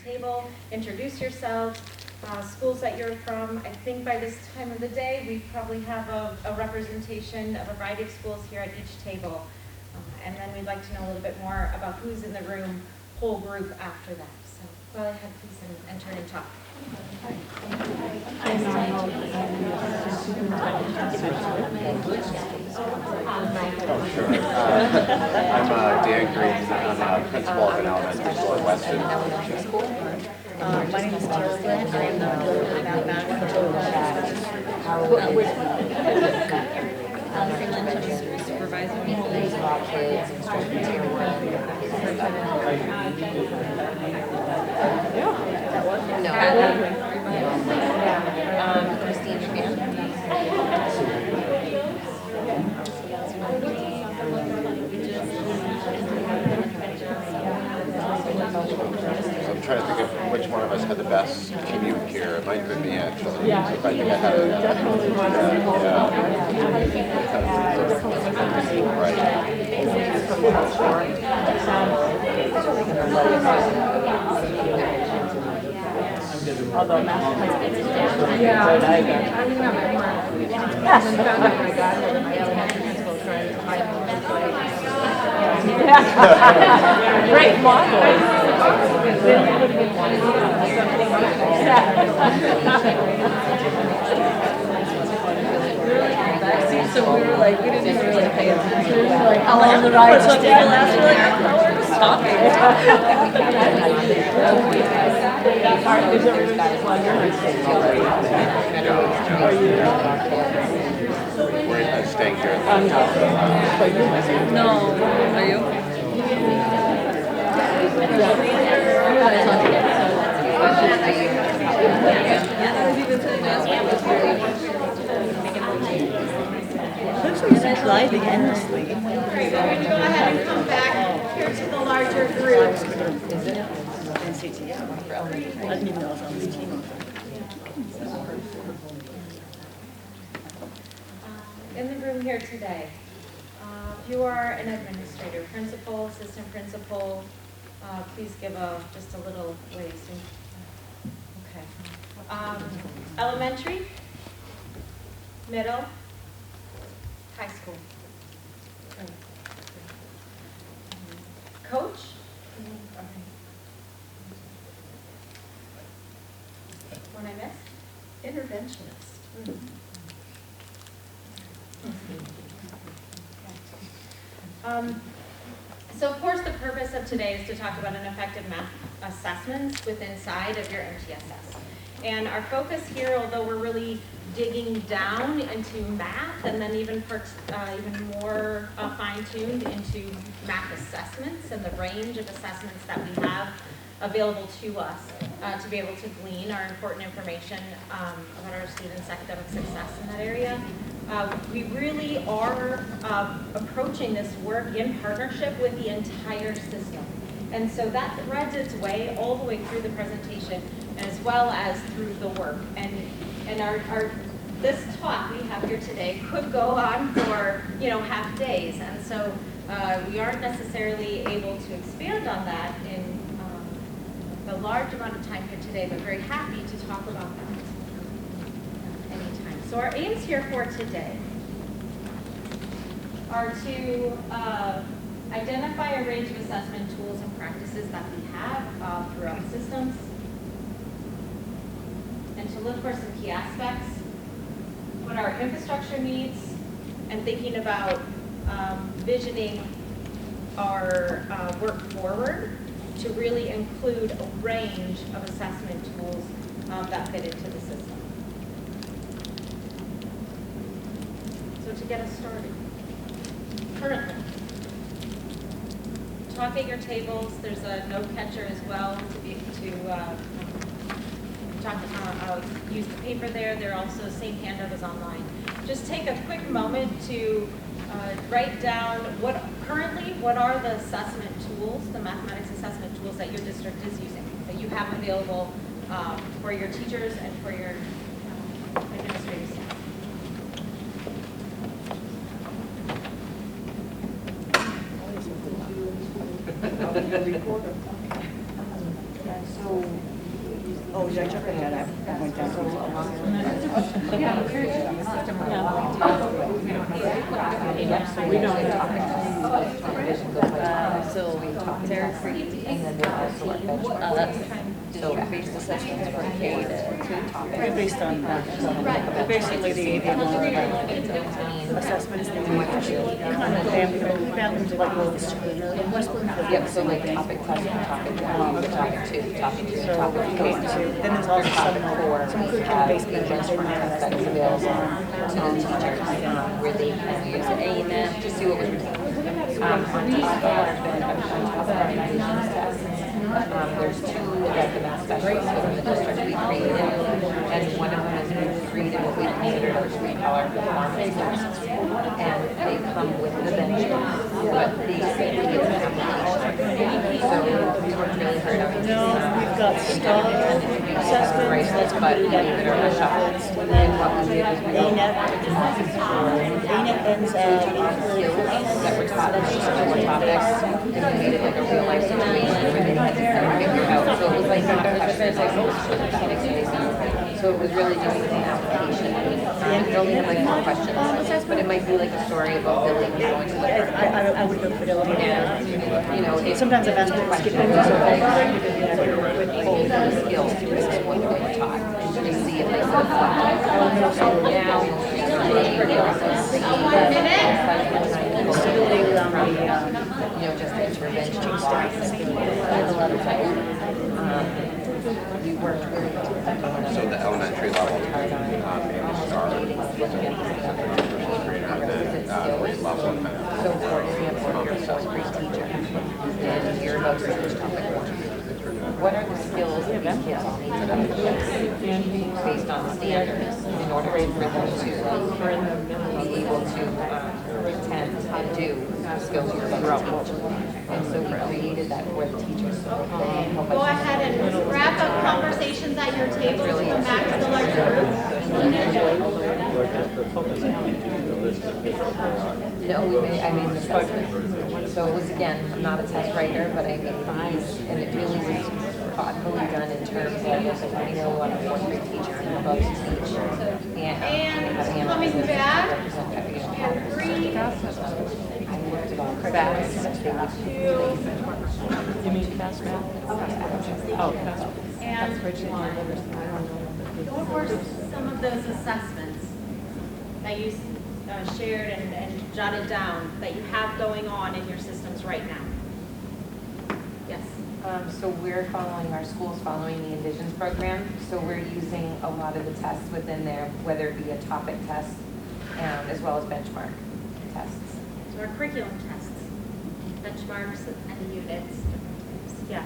table, introduce yourselves, schools that you're from. I think by this time of the day, we probably have a representation of a variety of schools here at each table. And then we'd like to know a little bit more about who's in the room, whole group after that. So go ahead, please, and turn and talk. I'm Dan Green. I'm a principal of an elementary school in Weston. My name is Jill Glenn. I'm the mathematics supervisor. Christina. I'm trying to think of which one of us had the best commute here. It might have been me, actually. Yeah, I think I had it. Definitely. Right. Although mathematics, yeah, I remember. Yeah. Great model. So we were like, we didn't even really pay attention. Like, how long the ride took to last? We're like, oh, we're just talking. We're staying here. No. Are you? Looks like it's driving endlessly. Great, we're going to go ahead and come back here to the larger group. I didn't even know it was on this team. In the room here today, if you are an administrator, principal, assistant principal, please give just a little wave. Okay. Elementary, middle, high school. Coach? Okay. One I missed? Interventionist. So of course the purpose of today is to talk about an effective math assessments inside of your MTSS. And our focus here, although we're really digging down into math and then even more fine-tuned into math assessments and the range of assessments that we have available to us to be able to glean our important information about our students' academic success in that area. We really are approaching this work in partnership with the entire system. And so that threads its way all the way through the presentation as well as through the work. And this talk we have here today could go on for half days. And so we aren't necessarily able to expand on that in the large amount of time here today, but very happy to talk about that anytime. So our aims here for today are to identify a range of assessment tools and practices that we have throughout systems, and to look for some key aspects, what our infrastructure needs, and thinking about visioning our work forward to really include a range of assessment tools that fit into the system. So to get us started, currently, talk at your tables. There's a note catcher as well to use the paper there. There are also same handout as online. Just take a quick moment to write down what are the assessment tools, the mathematics assessment tools that your district is using, that you have available for your teachers and for your administrators. So Oh, did I jump ahead? I went down to the We don't talk. So we talk there, and then there's also our benchmark. So based assessments for K to topic. based on that. Basically, the ADMR assessments that we kind of found them to like go to school. Yep, so like topic test for topic 1, topic 2, topic 3, So, topic 4. okay, so then there's also Topic some 4 some curriculum have based a measures in benchmark there that's available to the teachers where they can use A&M to see what was on top of our evaluations tests. There's 2 that the math specialists within the district we created, and one of them is we've created what we consider we call our performance tests, and they come with the benchmark, but they say we give an application. So we worked really hard on No, we've got STAR assessments, that's but we completed did our shuffle, and what we did is we ANET ends that were taught in each of the topics, and we made it like a real life situation where they had to figure it out. So it was like not a question, like so it was really just an application. It only had like 4 questions, but it might be like a story about Billy going to the I would go fidelity. you know, Sometimes I've asked people to skip over something because hold the skills to this is what they were taught. They see if they can apply. So now, they also see stability around the you know, just intervention staff. We worked really hard. So the elementary level, grade level kind of. So for example, you're a fourth grade teacher and you're about to teach topic 1. What are the skills that these kids all need to know based on the standards in order for them to be able to attend and do the skills you're about to teach? And so we created that for the teachers. So Go ahead and wrap up conversations at your table to come back to the larger group. No, I made the assessment. So it was, again, I'm not a test writer, but I made these, and it really was thoughtfully done in terms of, I know I'm a 4th grade teacher and I'm about to teach. And coming back, and 3, I worked about fast. You mean fast math? Oh, fast. and go over some of those assessments that you shared and jotted down that you have going on in your systems right now. Yes. So we're following, our school's following the Envisions program. So we're using a lot of the tests within there, whether it be a topic test as well as benchmark tests. So our curriculum tests, benchmarks and units. Yeah.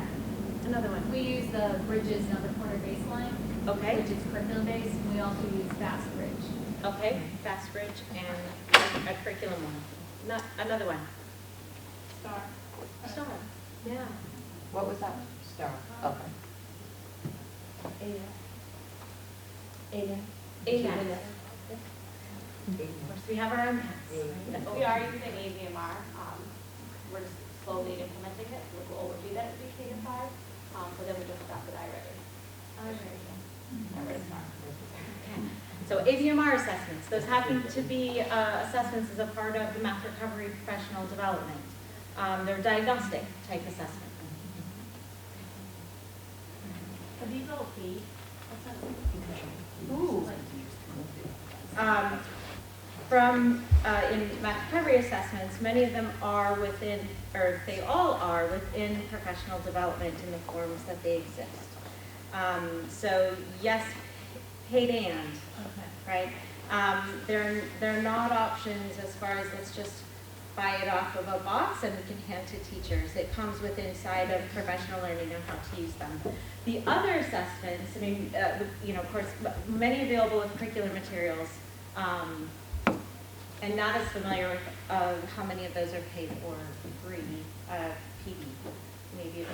Another one. We use the Bridges and Other Corner baseline, Okay. which is curriculum based, and we also use Fast Bridge. Okay. Fast Bridge and a curriculum one. Not another one. Star. Star. Yeah. What was that? Star. Okay. ANET. Of course, we have our own hats. We are using AVMR. We're just slowly implementing it. We'll overdo that at K-5, but then we just got the ready. So AVMR assessments, those happen to be assessments as a part of the math recovery professional development. They're diagnostic type assessments. Are these all paid? Ooh. From in math recovery assessments, many of them are within, or they all are within professional development in the forms that they exist. So yes, paid and, right? They're not options as far as let's just buy it off of a box and we can hand to teachers. It comes with inside of professional learning and how to use them. The other assessments, I mean, you know, of course, many available with curricular materials, and not as familiar with how many of those are paid or free. PD, maybe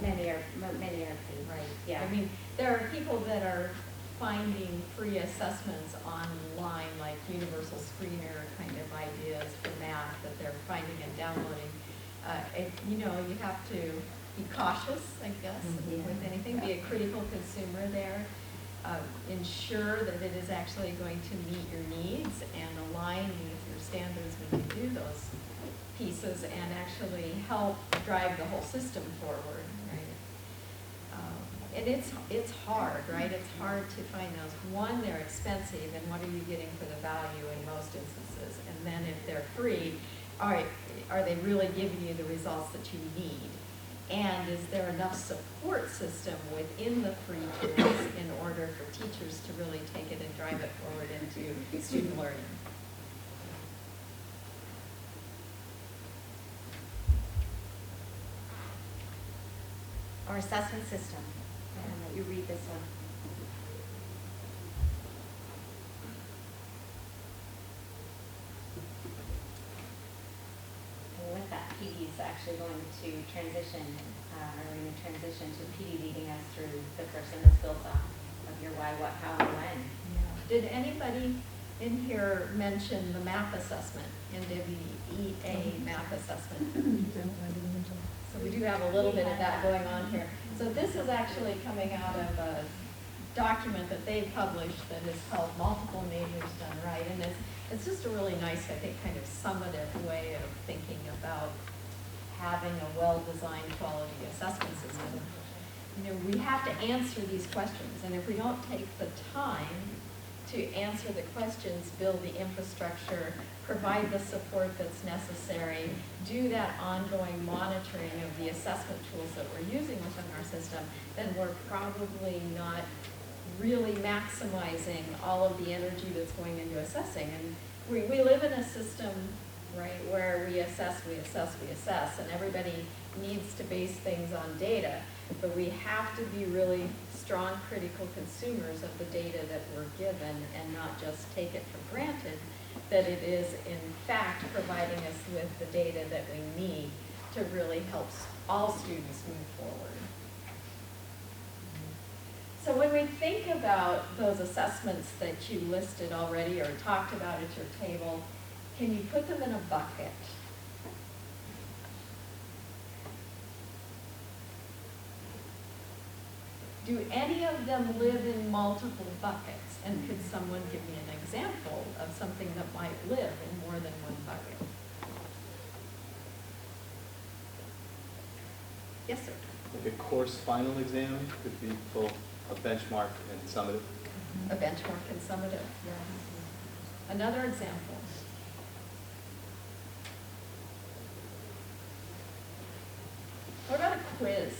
many are paid. Right. Yeah. I mean, there are people that are finding free assessments online, like universal screener kind of ideas for math that they're finding and downloading. You know, you have to be cautious, I guess, with anything, be a critical consumer there. Ensure that it is actually going to meet your needs and align with your standards when you do those pieces and actually help drive the whole system forward, right? And it's hard, right? It's hard to find those. One, they're expensive, and what are you getting for the value in most instances? And then if they're free, are they really giving you the results that you need? And is there enough support system within the free tools in order for teachers to really take it and drive it forward into student learning? Our assessment system. And let you read this one. And with that, Petey is actually going to transition, to Petey leading us through the person that's built off of your why, what, how, and when. Did anybody in here mention the MAP assessment, NWEA MAP assessment? So we do have a little bit of that going on here. So this is actually coming out of a document that they published that is called Multiple Majors Done Right. And it's just a really nice, I think, kind of summative way of thinking about having a well-designed quality assessment system. You know, we have to answer these questions, and if we don't take the time to answer the questions, build the infrastructure, provide the support that's necessary, do that ongoing monitoring of the assessment tools that we're using within our system, then we're probably not really maximizing all of the energy that's going into assessing. And we live in a system, right, where we assess, and everybody needs to base things on data, but we have to be really strong critical consumers of the data that we're given and not just take it for granted that it is in fact providing us with the data that we need to really help all students move forward. So when we think about those assessments that you listed already or talked about at your table, can you put them in a bucket? Do any of them live in multiple buckets? And could someone give me an example of something that might live in more than one bucket? Yes, sir. Like a course final exam could be both a benchmark and summative. A benchmark and summative, yes. Another example. What about a quiz?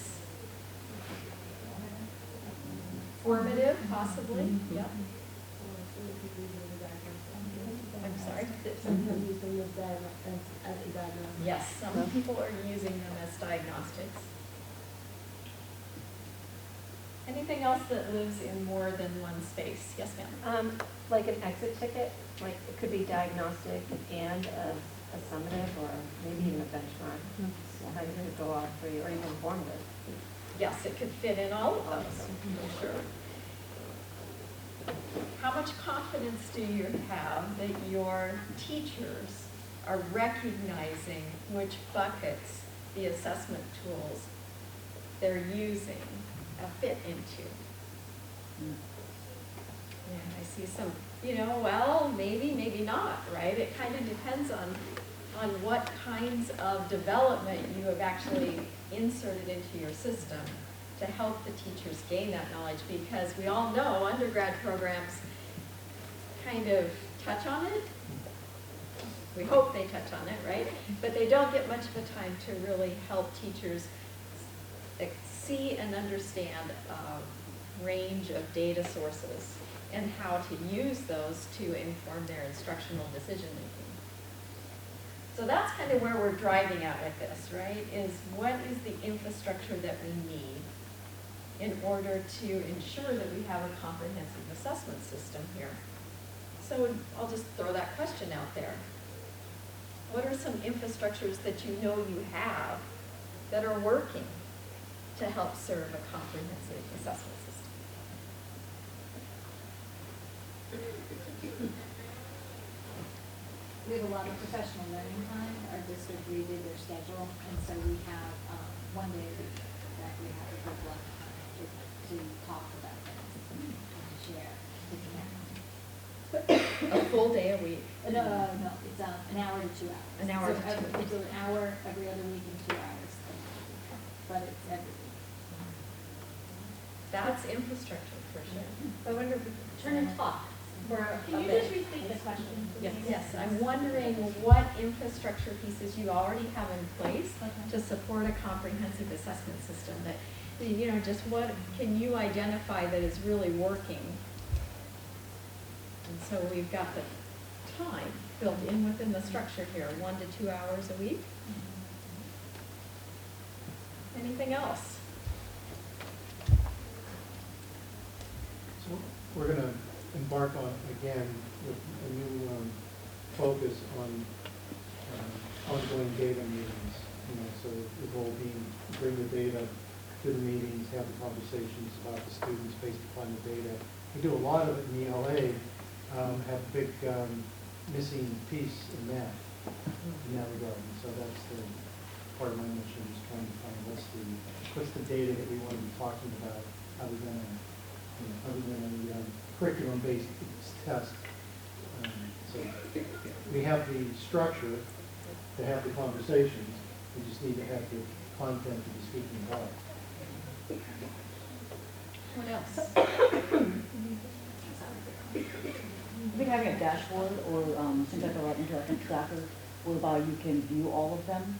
Formative, possibly, yep. I'm sorry? Yes, some people are using them as diagnostics. Anything else that lives in more than one space? Yes, ma'am. Like an exit ticket, like it could be diagnostic and a summative or maybe even a benchmark. So how you could go off for you or even formative. Yes, it could fit in all of those, for sure. How much confidence do you have that your teachers are recognizing which buckets the assessment tools they're using fit into? Yeah, I see some, well, maybe not, right? It kind of depends on what kinds of development you have actually inserted into your system to help the teachers gain that knowledge, because we all know undergrad programs kind of touch on it. We hope they touch on it, right? But they don't get much of a time to really help teachers see and understand a range of data sources and how to use those to inform their instructional decision making. So that's kind of where we're driving at with this, right? Is what is the infrastructure that we need in order to ensure that we have a comprehensive assessment system here? So I'll just throw that question out there. What are some infrastructures that you know you have that are working to help serve a comprehensive assessment system? We have a lot of professional learning time. Our district redid their schedule, and so we have one day a week that we have a good block of time to to talk about things, share. A full day a week. No, it's an hour to 2 hours. An hour to 2 hours. It's an hour every other week and 2 hours, but it's every week. That's infrastructure for sure. I wonder, if we could turn and talk for a Can you bit. just repeat the question? Yes, I'm wondering what infrastructure pieces you already have in place to support a comprehensive assessment system that, just what can you identify that is really working? And so we've got the time built in within the structure here, 1 to 2 hours a week. Anything else? So we're going to embark on, again, with a new focus on ongoing data meetings. So the goal being to bring the data to the meetings, have the conversations about the students based upon the data. We do a lot of it in the LA, have a big missing piece in that regard. And so that's the part of my mission, is trying to find what's the data that we want to be talking about, other than a curriculum-based test. So we have the structure to have the conversations. We just need to have the content to be speaking about. What else? I think having a dashboard or some type of interactive tracker whereby you can view all of them.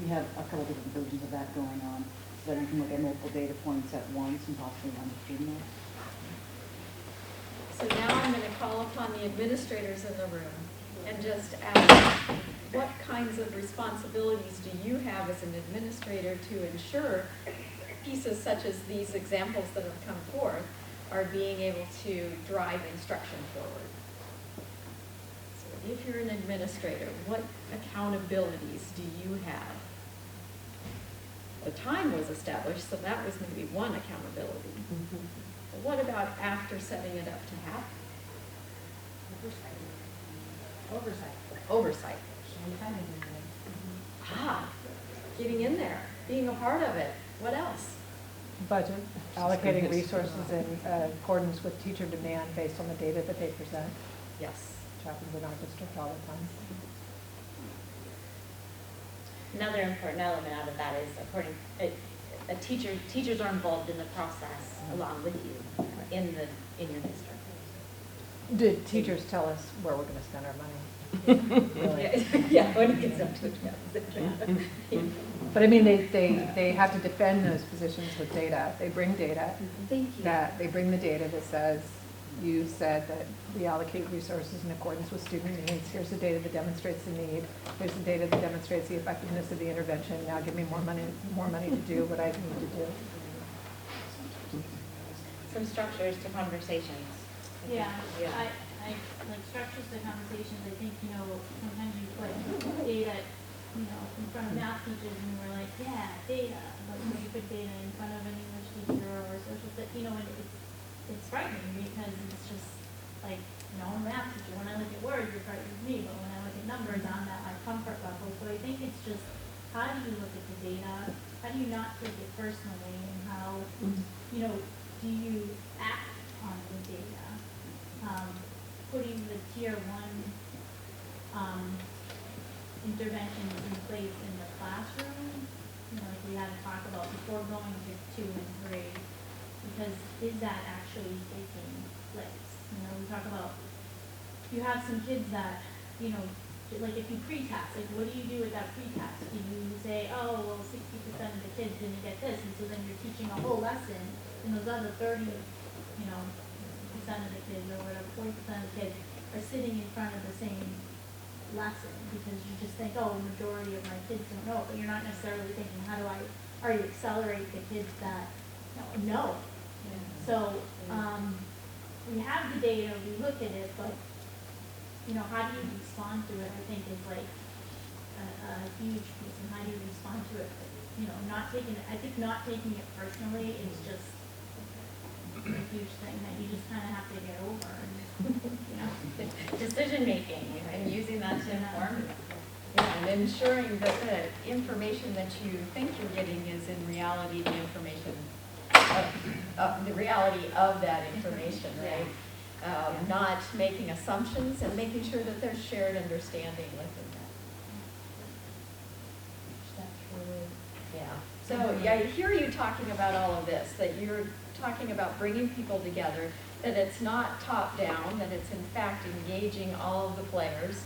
We have a couple different versions of that going on, so that you can look at multiple data points at once and possibly understand those. So now I'm going to call upon the administrators in the room and just ask, what kinds of responsibilities do you have as an administrator to ensure pieces such as these examples that have come forth are being able to drive instruction forward? So if you're an administrator, what accountabilities do you have? The time was established, so that was maybe one accountability. But what about after setting it up to happen? Oversight. Getting in there, being a part of it. What else? Budget, allocating resources in accordance with teacher demand based on the data that they present, Yes. which happens in our district all the time. Another important element out of that is teachers are involved in the process along with you in your district. Did teachers tell us where we're going to spend our money? Really? Yeah, when it gets up to it. But I mean, they have to defend those positions with data. They bring data. Thank you. They bring the data that says, you said that we allocate resources in accordance with student needs. Here's the data that demonstrates the need. Here's the data that demonstrates the effectiveness of the intervention. Now give me more money to do what I need to do. Some structures to conversations. Yeah, I like structures to conversations. I think, sometimes you put data, in front of math teachers and we're like, yeah, data. But when you put data in front of an English teacher or a social studies, and it's frightening because it's just like, I'm a math teacher. When I look at words, it frightens me, but when I look at numbers, I'm at my comfort level. So I think it's just, how do you look at the data? How do you not take it personally, and how, do you act on the data? Putting the tier 1 interventions in place in the classroom, like we had to talk about before going to 2 and 3, because is that actually taking place? We talk about, you have some kids that, like if you pre-task, like what do you do with that pre-task? Do you say, oh, well, 60% of the kids didn't get this, and so then you're teaching a whole lesson, and those other 30, percent of the kids or whatever, 40% of the kids are sitting in front of the same lesson, because you just think, oh, the majority of my kids don't know, but you're not necessarily thinking, how do I already accelerate the kids that know? So we have the data, we look at it, but how do you respond to it? I think is like a huge piece, and how do you respond to it? But, not taking it. I think not taking it personally is just a huge thing that you just kind of have to get over. And, Decision making and using that to inform. Yeah, and ensuring that the information that you think you're getting is in reality the information of the reality of that information, right? Not making assumptions and making sure that there's shared understanding within that. Yeah. So yeah, I hear you talking about all of this, that you're talking about bringing people together, that it's not top down, that it's in fact engaging all of the players,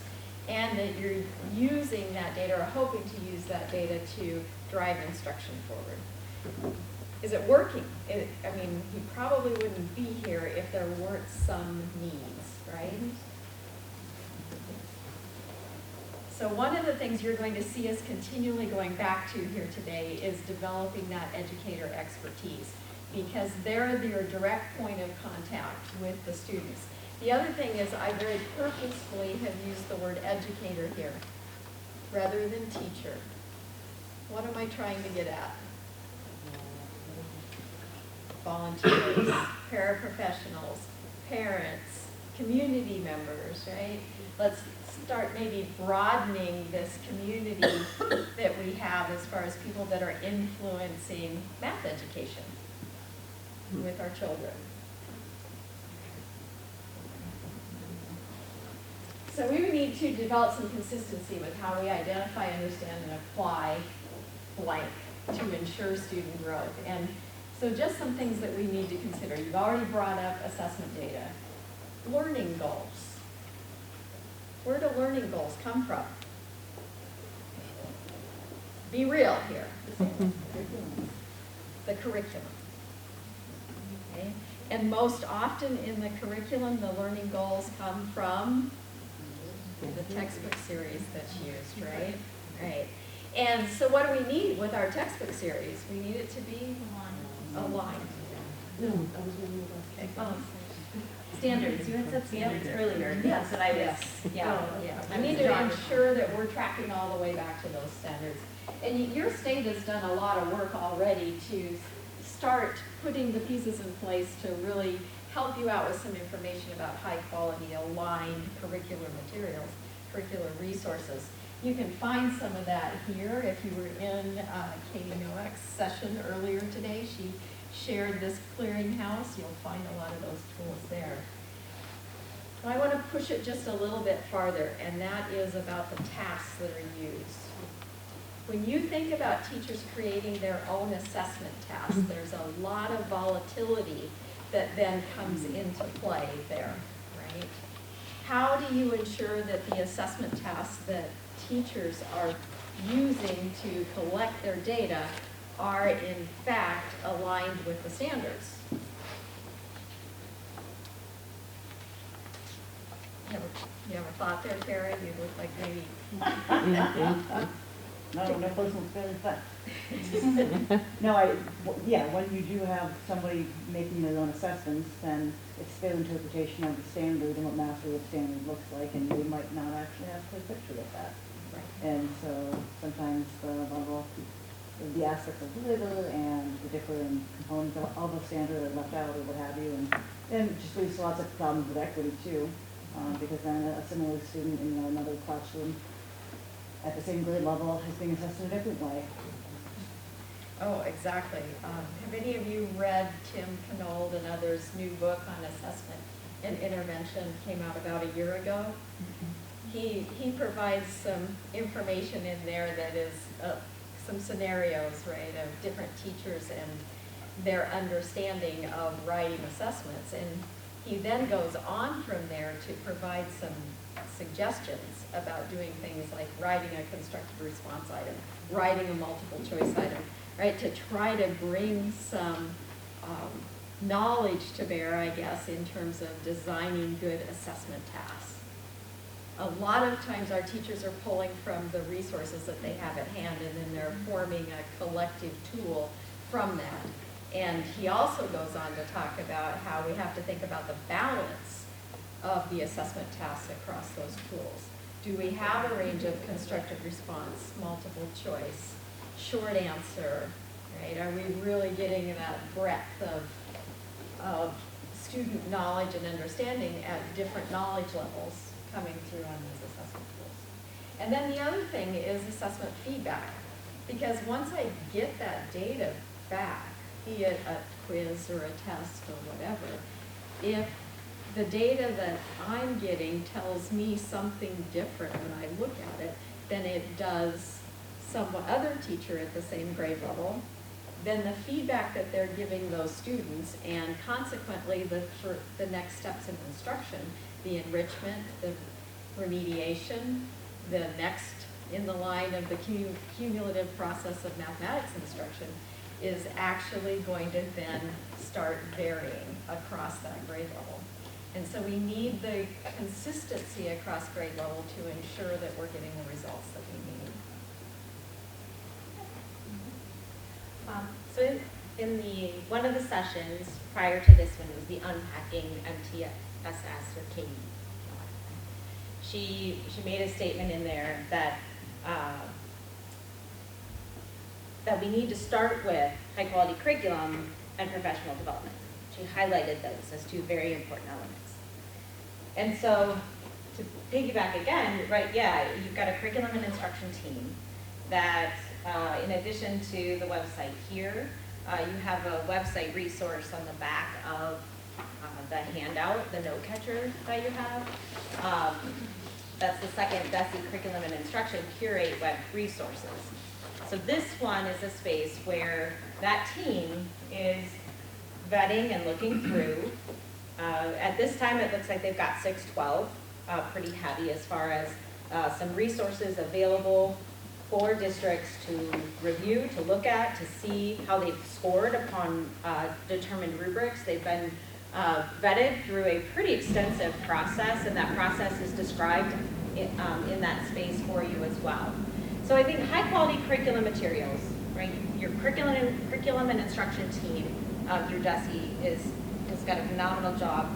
and that you're using that data or hoping to use that data to drive instruction forward. Is it working? I mean, he probably wouldn't be here if there weren't some needs, right? So one of the things you're going to see us continually going back to here today is developing that educator expertise, because they're your direct point of contact with the students. The other thing is I very purposefully have used the word educator here rather than teacher. What am I trying to get at? Volunteers, paraprofessionals, parents, community members, right? Let's start maybe broadening this community that we have as far as people that are influencing math education with our children. So we would need to develop some consistency with how we identify, understand, and apply blank to ensure student growth. And so just some things that we need to consider. You've already brought up assessment data. Learning goals. Where do learning goals come from? Be real here. The curriculum. Okay. And most often in the curriculum, the learning goals come from the textbook series that's used, right? Right. And so what do we need with our textbook series? We need it to be aligned. Okay. Standards, you had said standards earlier. Yes, and I was. yes, yeah. We need to ensure that we're tracking all the way back to those standards. And your state has done a lot of work already to start putting the pieces in place to really help you out with some information about high quality aligned curricular materials, curricular resources. You can find some of that here. If you were in Katie Nowak's session earlier today, she shared this clearinghouse. You'll find a lot of those tools there. I want to push it just a little bit farther, and that is about the tasks that are used. When you think about teachers creating their own assessment tasks, there's a lot of volatility that then comes into play there, right? How do you ensure that the assessment tasks that teachers are using to collect their data are in fact aligned with the standards? You ever thought there, Tara? You look like maybe. No, no personal experience, but. No, yeah, when you do have somebody making their own assessments, then it's their interpretation of the standard and what mastery of standard looks like, and they might not actually have a clear picture of that. Right. And so sometimes the aspects of deliver and the different components of the standard are left out or what have you, and it just leads to lots of problems with equity too, because then a similar student in another classroom at the same grade level is being assessed in a different way. Oh, exactly. Have any of you read Tim Knoll and others' new book on assessment and intervention? Came out about a year ago. He provides some information in there that is some scenarios, right, of different teachers and their understanding of writing assessments. And he then goes on from there to provide some suggestions about doing things like writing a constructive response item, writing a multiple choice item, right, to try to bring some knowledge to bear, I guess, in terms of designing good assessment tasks. A lot of times our teachers are pulling from the resources that they have at hand, and then they're forming a collective tool from that. And he also goes on to talk about how we have to think about the balance of the assessment tasks across those tools. Do we have a range of constructive response, multiple choice, short answer, right? Are we really getting that breadth of student knowledge and understanding at different knowledge levels coming through on these assessment tools? And then the other thing is assessment feedback, because once I get that data back, be it a quiz or a test or whatever, if the data that I'm getting tells me something different when I look at it than it does some other teacher at the same grade level, then the feedback that they're giving those students and consequently the next steps in instruction, the enrichment, the remediation, the next in the line of the cumulative process of mathematics instruction is actually going to then start varying across that grade level. And so we need the consistency across grade level to ensure that we're getting the results that we need. So in the one of the sessions prior to this one was the unpacking MTSS or KE. She made a statement in there that that we need to start with high quality curriculum and professional development. She highlighted those as two very important elements. And so to piggyback again, right, yeah, you've got a curriculum and instruction team that in addition to the website here, you have a website resource on the back of the handout, the note catcher that you have. That's the second DESE curriculum and instruction curate web resources. So this one is a space where that team is vetting and looking through. At this time, it looks like they've got 612, pretty heavy as far as some resources available for districts to review, to look at, to see how they've scored upon determined rubrics. They've been vetted through a pretty extensive process, and that process is described in that space for you as well. So I think high quality curriculum materials, right? Your curriculum and instruction team through DESE has got a phenomenal job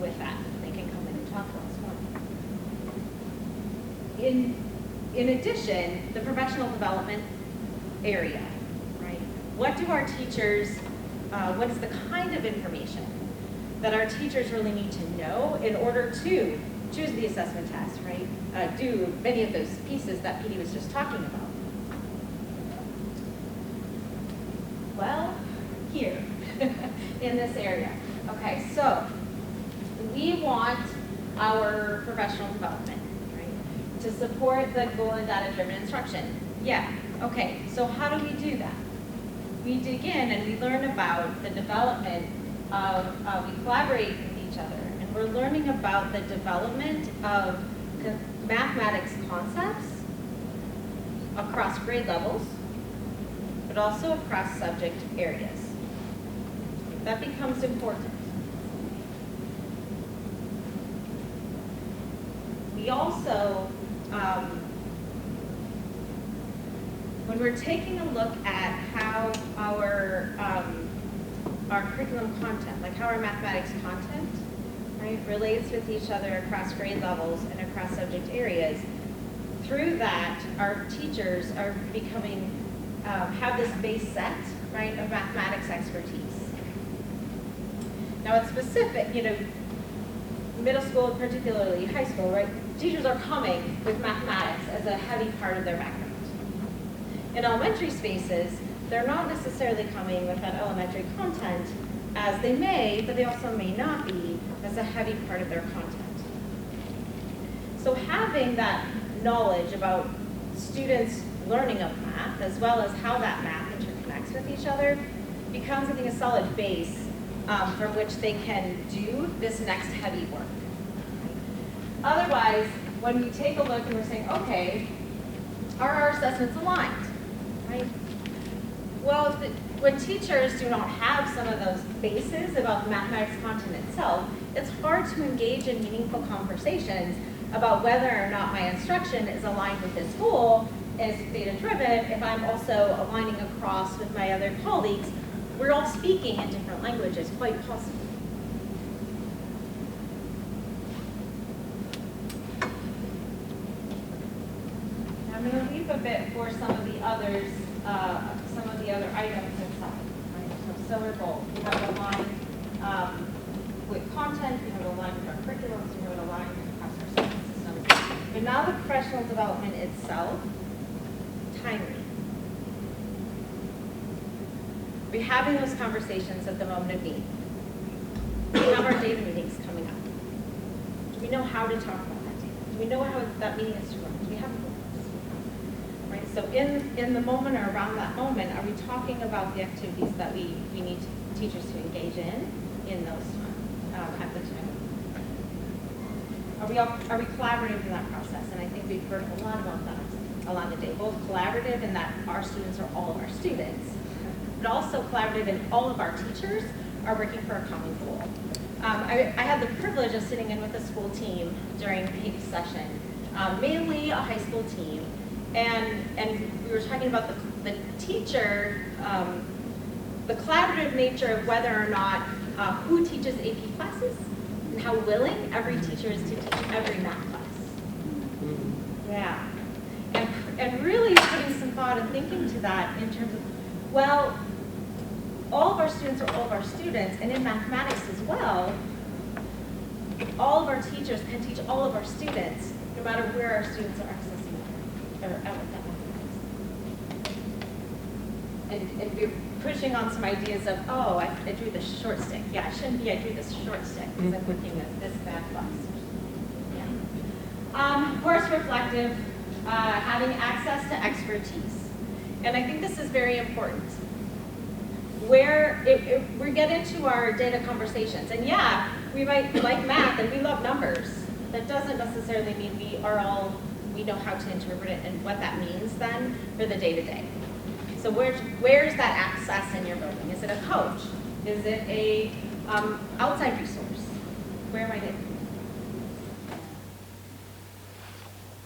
with that. They can come in and talk to us more. In addition, the professional development area, right? What do our teachers, what is the kind of information that our teachers really need to know in order to choose the assessment test, right? Do many of those pieces that Petey was just talking about. Well, here, in this area. Okay, so we want our professional development, right, to support the goal and data-driven instruction. Yeah, okay, so how do we do that? We dig in and we learn about the development of, we collaborate with each other, and we're learning about the development of mathematics concepts across grade levels, but also across subject areas. That becomes important. We also, when we're taking a look at how our curriculum content, like how our mathematics content, right, relates with each other across grade levels and across subject areas, through that, our teachers are becoming, have this base set, right, of mathematics expertise. Now it's specific, you know, middle school, particularly high school, right, teachers are coming with mathematics as a heavy part of their background. In elementary spaces, they're not necessarily coming with that elementary content as they may, but they also may not be as a heavy part of their content. So having that knowledge about students' learning of math, as well as how that math interconnects with each other, becomes, I think, a solid base from which they can do this next heavy work. Otherwise, when we take a look and we're saying, okay, are our assessments aligned, right? Well, when teachers do not have some of those bases about the mathematics content itself, it's hard to engage in meaningful conversations about whether or not my instruction is aligned with this goal, is data-driven, if I'm also aligning across with my other colleagues. We're all speaking in different languages, quite possibly. I'm going to leave a bit for some of the others, some of the other items inside. Right? So similar goals. We have it aligned with content. We have it aligned with our curriculums. We have it aligned across our assessment systems. But now the professional development itself, timely. Are we having those conversations at the moment of need? Do we have our data meetings coming up? Do we know how to talk about that data? Do we know how that meeting is to run? Do we have a goals? Right, so in the moment or around that moment, are we talking about the activities that we need teachers to engage in those at the time? Are we collaborative in that process? And I think we've heard a lot about that along the day, both collaborative in that our students are all of our students, but also collaborative in all of our teachers are working for a common goal. I had the privilege of sitting in with a school team during Petey session, mainly a high school team, and we were talking about the teacher, the collaborative nature of whether or not who teaches AP classes and how willing every teacher is to teach every math class. Yeah. And really putting some thought and thinking to that in terms of, well, all of our students are all of our students, and in mathematics as well, all of our teachers can teach all of our students, no matter where our students are accessing or at with that mathematics. And we're pushing on some ideas of, oh, I drew the short stick. Yeah, it shouldn't be I drew this short stick because I'm looking at this math class. Yeah. Course reflective. Having access to expertise. And I think this is very important. Where we get into our data conversations, and yeah, we might like math and we love numbers. That doesn't necessarily mean we know how to interpret it and what that means then for the day-to-day. So where's that access in your building? Is it a coach? Is it a outside resource? Where might it be?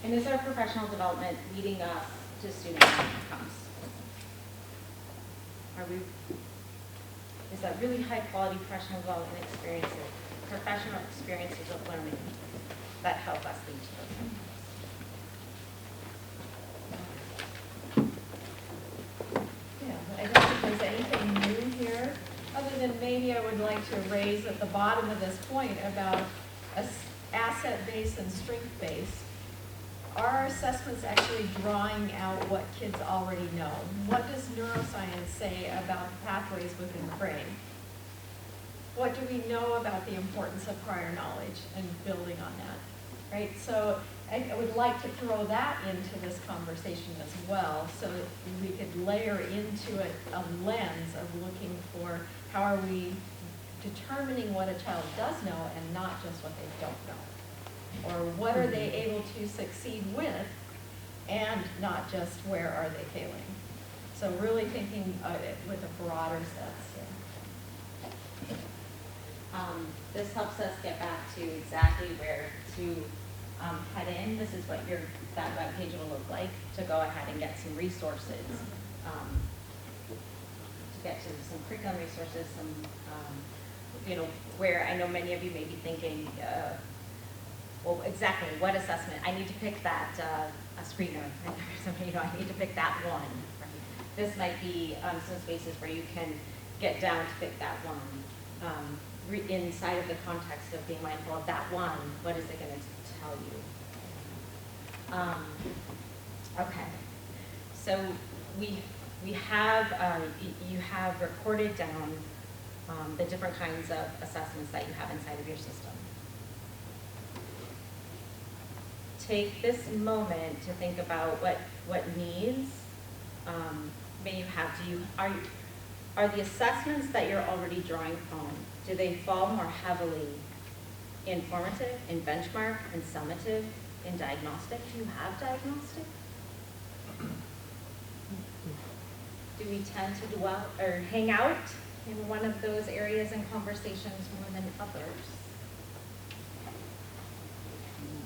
And is our professional development leading us to student outcomes? Is that really high quality professional development experiences, professional experiences of learning that help us lead to those outcomes? Yeah, I don't think there's anything new here, other than maybe I would like to raise at the bottom of this point about asset-based and strength-based. Are assessments actually drawing out what kids already know? What does neuroscience say about pathways within the brain? What do we know about the importance of prior knowledge and building on that, right? So I would like to throw that into this conversation as well, so that we could layer into it a lens of looking for how are we determining what a child does know and not just what they don't know. Or what are they able to succeed with, and not just where are they failing. So really thinking with a broader sense. This helps us get back to exactly where to head in. This is what that web page will look like to go ahead and get some resources, to get to some curriculum resources, some, where I know many of you may be thinking, well, exactly, what assessment? I need to pick that, a screener. I need to pick that one. Right? This might be some spaces where you can get down to pick that one. Inside of the context of being mindful of that one, what is it going to tell you? Okay, so we have, you have recorded down the different kinds of assessments that you have inside of your system. Take this moment to think about what needs may you have. Are the assessments that you're already drawing from, do they fall more heavily in formative, in benchmark, in summative, in diagnostic? Do you have diagnostic? Do we tend to dwell or hang out in one of those areas in conversations more than others?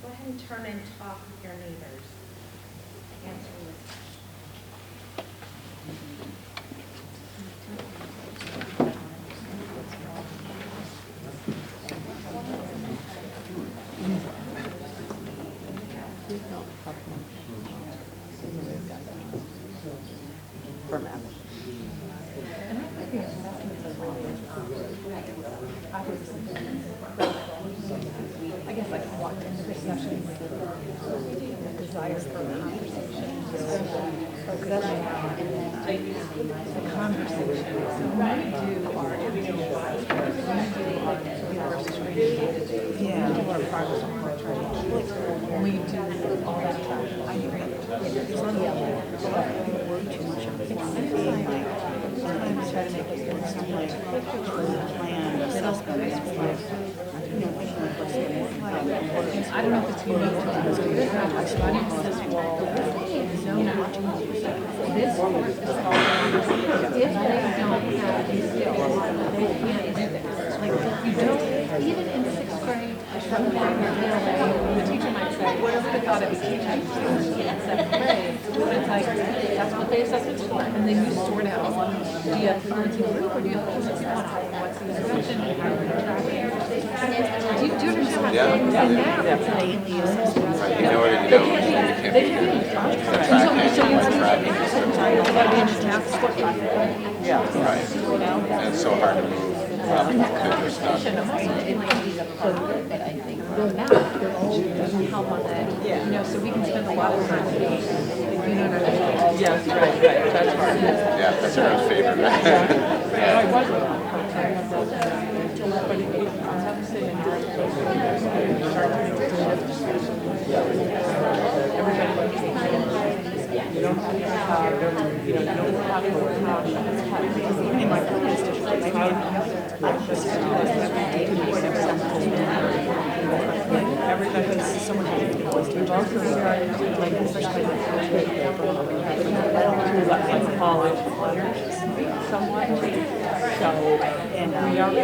Go ahead and turn and talk with your neighbors. Answer this. I guess I can walk into the session with the desire for conversation. the conversation. So when we do our MTSS, when we do our universal screening, we do our progress report training, we do all that stuff. I agree. It's on the other. Worry too much on it. Sometimes try to make us do something like plan assessment. I don't know if it's unique to this, but this wall, this course is all, if they don't have these skills, they can't do this. Like, you don't, even in 6th grade, or 7th grade, the teacher might say, what if we thought it was teaching in 7th grade? But it's like, that's what the assessment's for. And then you sort out, do you have fluency group, or do you have fluency quantity? What's the instruction? How are you tracking? Do you understand what I'm saying? And now, it's an the assessment. You know what you don't, you can't be good. Right. And it's so hard to move from the stuff. So we can spend a lot of time, you know what I mean? Yes, right, that's hard. Yeah, that's everyone's favorite, right? You don't have to have, you don't have to have, in my previous district, everybody, someone has to voice to also like, especially like college honors somewhat. So, and we are I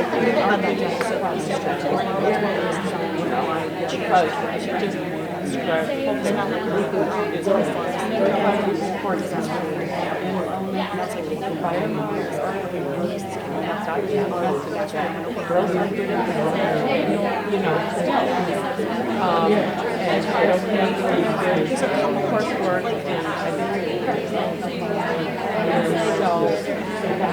think on that deficit that's like the environment. Girls are good at you know, and I don't think there's a couple coursework, and I think so. I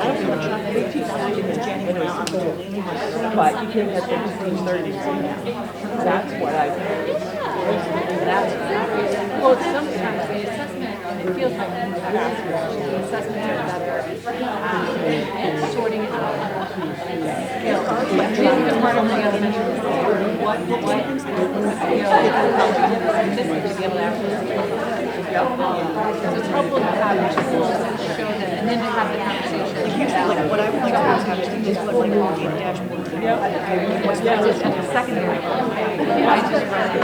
don't know what they teach in January, but you can get them between 30s. That's what I think. Well, sometimes the assessment, it feels like the assessments are better sorting it out. This is part of the elementary school. What this is to be able to actually. So it's helpful to have tools to show that, and then to have the conversation. Like what I would like to do is have teachers put like a data dashboard. At the secondary level, I just read it.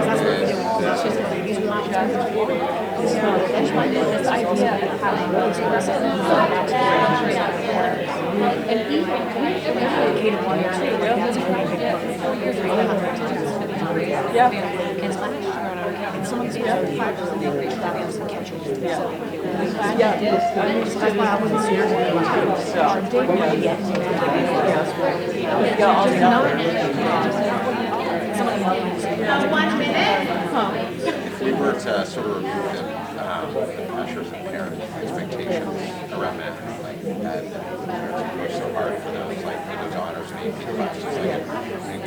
That's what we do. It's just like these This idea of having those persons and even K-1 or 2, doesn't make it 4 years ago. And some of these classes and they reach that and some catch-up. That's why I wasn't serious We were to sort of remove the pressures and parent expectations around math, like that push so hard for those, like for those honors and AP classes. Like, I mean,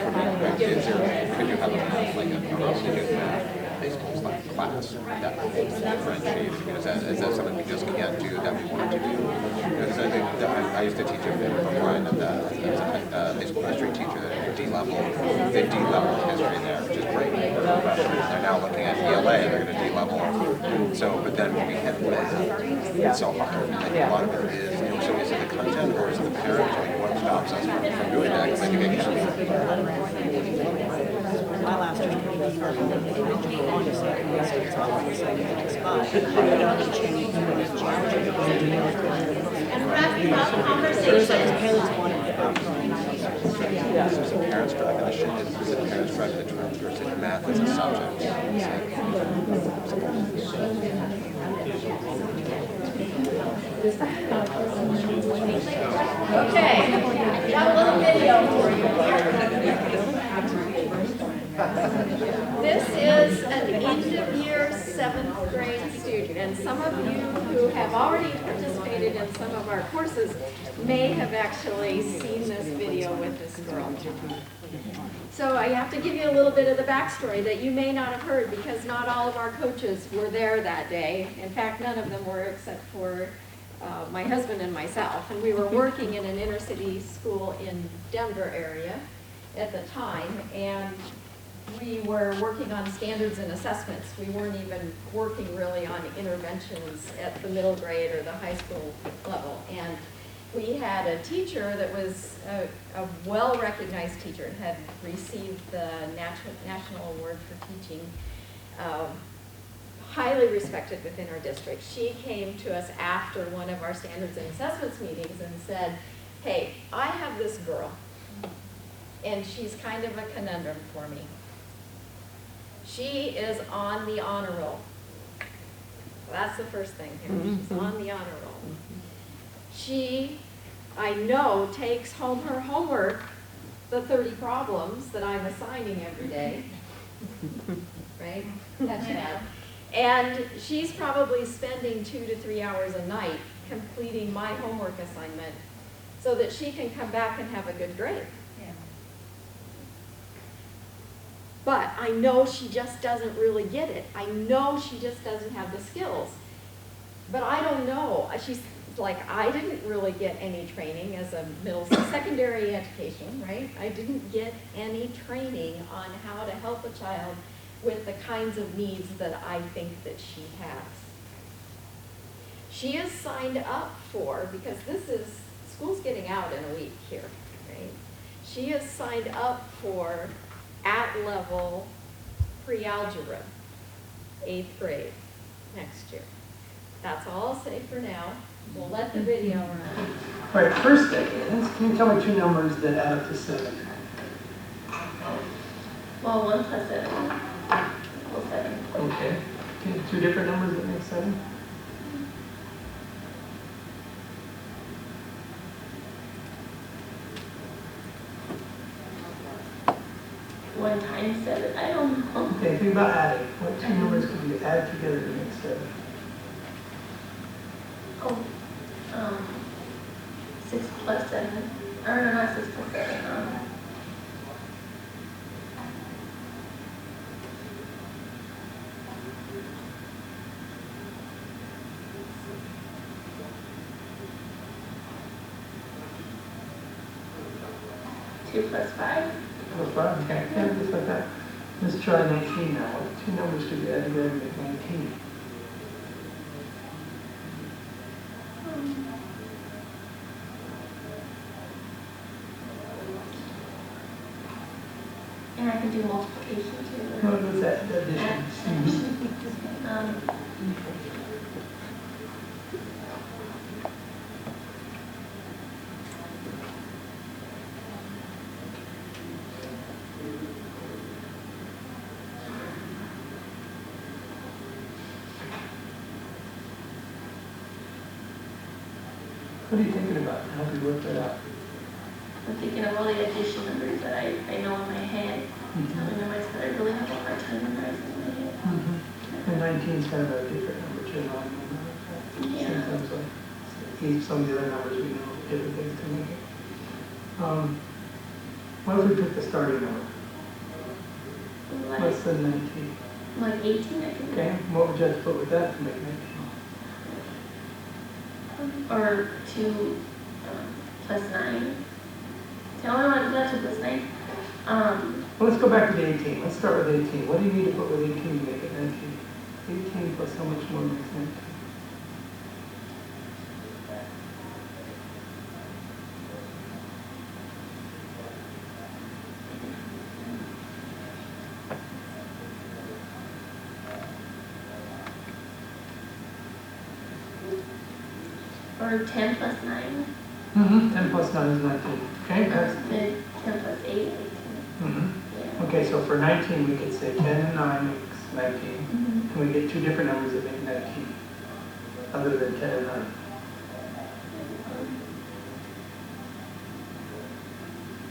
could you have like a relatively good math basically class that differentiates? Because is that something we just can't do that we want to do? Because I think that I used to teach a bit from Ryan at the high school history teacher that D-level history there, which is great. They're now looking at ELA, they're going to D-level. So, but then when we hit math, it's so hard. Like a lot of it is, so is it the content or is it the parents? Like what stops us from doing that? Because I think it can. my last year, on the second spot. There's like parents wanting to Is it parents driving the shit? Is it parents driving the trend? Or is it math as a subject? Okay, got a little video for you. This is an end-of-year 7th grade student, and some of you who have already participated in some of our courses may have actually seen this video with this girl. So I have to give you a little bit of the backstory that you may not have heard, because not all of our coaches were there that day. In fact, none of them were except for my husband and myself. And we were working in an inner city school in Denver area at the time, and we were working on standards and assessments. We weren't even working really on interventions at the middle grade or the high school level. And we had a teacher that was a well-recognized teacher and had received the National Award for Teaching, highly respected within our district. She came to us after one of our standards and assessments meetings and said, hey, I have this girl, and she's kind of a conundrum for me. She is on the honor roll. That's the first thing here. She's on the honor roll. She, I know, takes home her homework, the 30 problems that I'm assigning every day, right? That's it. And she's probably spending 2 to 3 hours a night completing my homework assignment so that she can come back and have a good grade. But I know she just doesn't really get it. I know she just doesn't have the skills. But I don't know. She's like, I didn't really get any training as a secondary education, right? I didn't get any training on how to help a child with the kinds of needs that I think that she has. She is signed up for, because school's getting out in a week here, right? She is signed up for at-level pre-algebra, 8th grade, next year. That's all I'll say for now. We'll let the video run. All right, first thing is, can you tell me 2 numbers that add up to 7? Well, 1 plus 7 equals 7. Okay. 2 different numbers that make 7? One times 7, I don't know. Okay, think about adding. What 2 numbers could be added together to make 7? Oh, 6 plus 7. Or no, not 6 plus 7. 2 plus 5. Plus 5, okay. Yeah, just like that. Let's try 19 now. What 2 numbers could be added together to make 19? And I can do multiplication too. What was that? Addition. What are you thinking about? How do you work that out? I'm thinking of all the addition numbers that I know in my head. I memorize, but I really have a hard time memorizing in my head. And 19 is kind of a different number too. Yeah. Sometimes like some of the other numbers we know different things to make it. What if we pick the starting number? Less than 19. Like 18, I think. Okay, what would you have to put with that to make 19? Or 2 plus 9. So I want to do that 2 plus 9. Well, let's go back to the 18. Let's start with 18. What do you need to put with 18 to make it 19? 18 plus how much more makes 19? Or 10 plus 9. 10 plus 9 is 19. Okay, that's... Then 10 plus 8, 18. Yeah. Okay, so for 19 we could say 10 and 9 makes 19. Can we get 2 different numbers that make 19? Other than 10 and 9?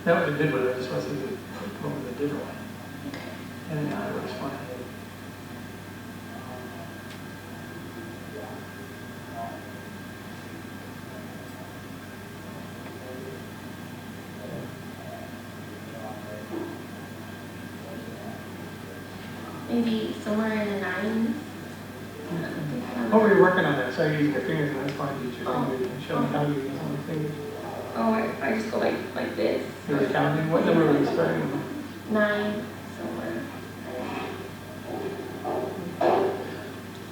That was a good one, I just want to see if we come up with a different one. 10 and 9 works fine. maybe somewhere in the 9s. What were you working on that? So you're using your fingers, and that's fine, use your fingers, and show me how you use your fingers. Oh, I just go like this. You were counting, what number were you starting with? 9 somewhere.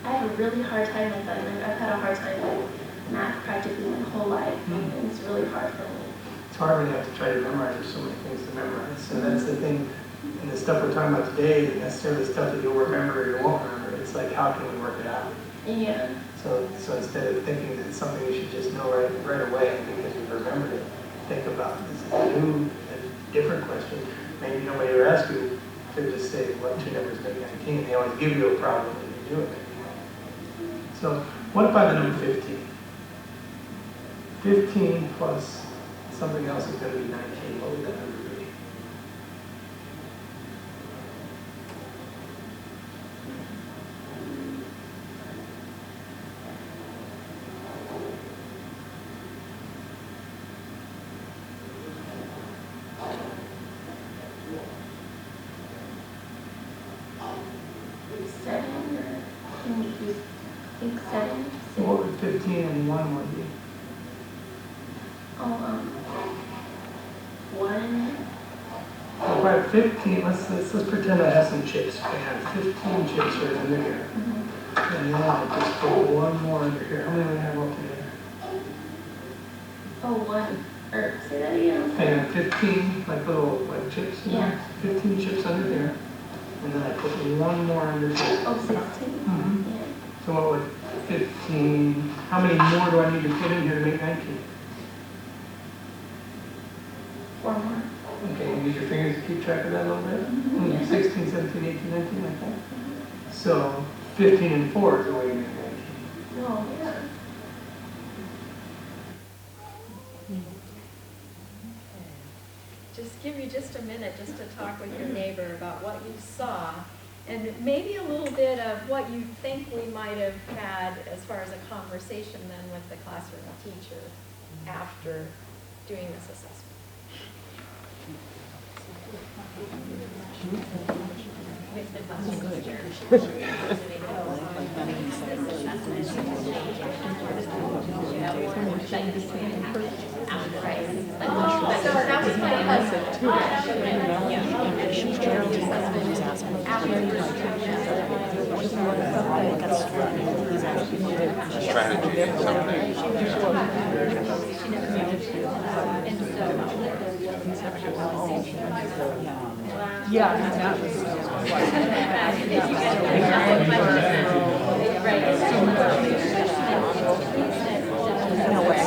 I have a really hard time with that. Like I've had a hard time with math practically my whole life, and it's really hard for me. It's hard when you have to try to memorize, there's so many things to memorize. So that's the thing, and the stuff we're talking about today isn't necessarily stuff that you'll remember or you won't remember. It's like, how can we work it out? Yeah. So instead of thinking that it's something you should just know right away because you've remembered it, think about this is a new, a different question. Maybe nobody ever asked you to just say what two numbers make 19. They always give you a problem and you do it. So what about the number 15? 15 plus something else is going to be 19. What would that number be? I think 7. So what would 15 and 1 would be? Oh, 1. All right, 15, let's pretend I have some chips. I have 15 chips right under here. And then I just put one more under here. How many do I have altogether? Oh, 1. Or say that again. I have 15, like little like chips. Yeah. 15 chips under there. And then I put one more under here. Oh, 16. Mm-hmm. Yeah. So what would 15, how many more do I need to fit in here to make 19? 4 more. Okay, you use your fingers to keep track of that a little bit? Yeah. 16, 17, 18, 19, like that. So 15 and 4 is the way you make 19. No, yeah. Just give you just a minute just to talk with your neighbor about what you saw and maybe a little bit of what you think we might have had as far as a conversation then with the classroom teacher after doing this assessment. With the classroom teacher. Right. So that was my Strategy and something. Yeah, that was. No way.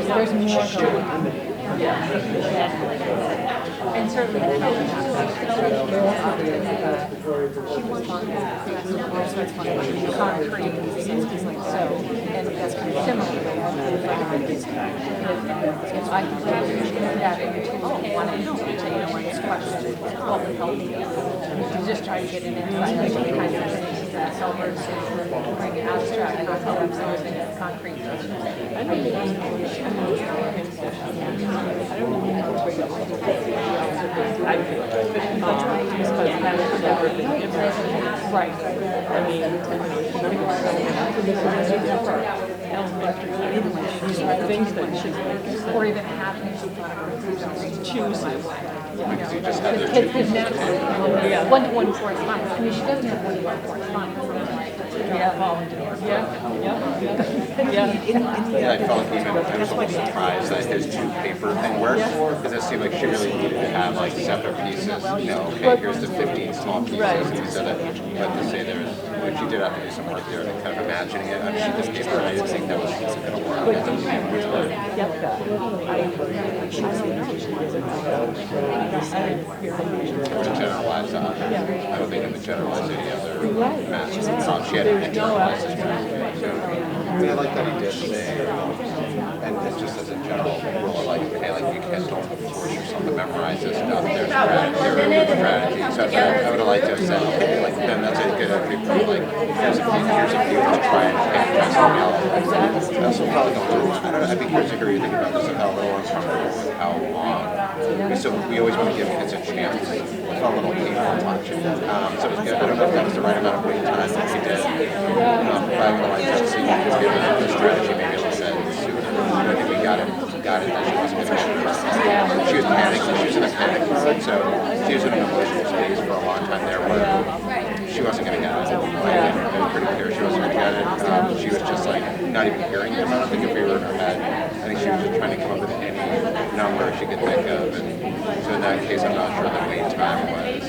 There's more going on. And certainly she wants concrete, so, and that's kind of similar. If I could put that into one entity, one question, what would help me? To just try to get an insight, like what kind of things that helpers bring abstract concepts into concrete. Right. Things that should, or even having choose. Kids naturally, one-to-one correspondence. I mean, she doesn't have one-to-one correspondence. Yeah, volunteers. Yeah. Yeah, I felt like I was a little surprised that his 2 paper thing worked, because it seemed like she really needed to have like separate pieces. You know, okay, here's the 15 small pieces, and these are the, but to say there was, like, she did have to do some work there, and kind of imagining it on a sheet of paper, and I didn't think that was going to work. To generalize that, I don't think it would generalize any other math. She had to generalize it. I mean, I like that he did say, and just as a general rule, like, hey, like, you can't, don't force yourself to memorize this stuff, their strategy. So I would have liked to have said, okay, like, then that's a good entry point, like, here's a few to try and test something else. I also probably don't really want, I don't know, I'd be curious to hear you think about this, like how little uncomfortable with how long. So we always want to give kids a chance to a little painful touch. So it was good. I don't know if that was the right amount of wait time that we did. But I would like to see you just give the strategy maybe a little bit sooner. I think we got it that she wasn't going to get it. She was panicking. She was in a panic mode. So she was in an emotional space for a long time there where she wasn't going to get it. Like, it was pretty clear she wasn't going to get it. She was just like not even hearing them. I don't think if we were in her head. I think she was just trying to come up with any number she could think of. And so in that case, I'm not sure the wait time was.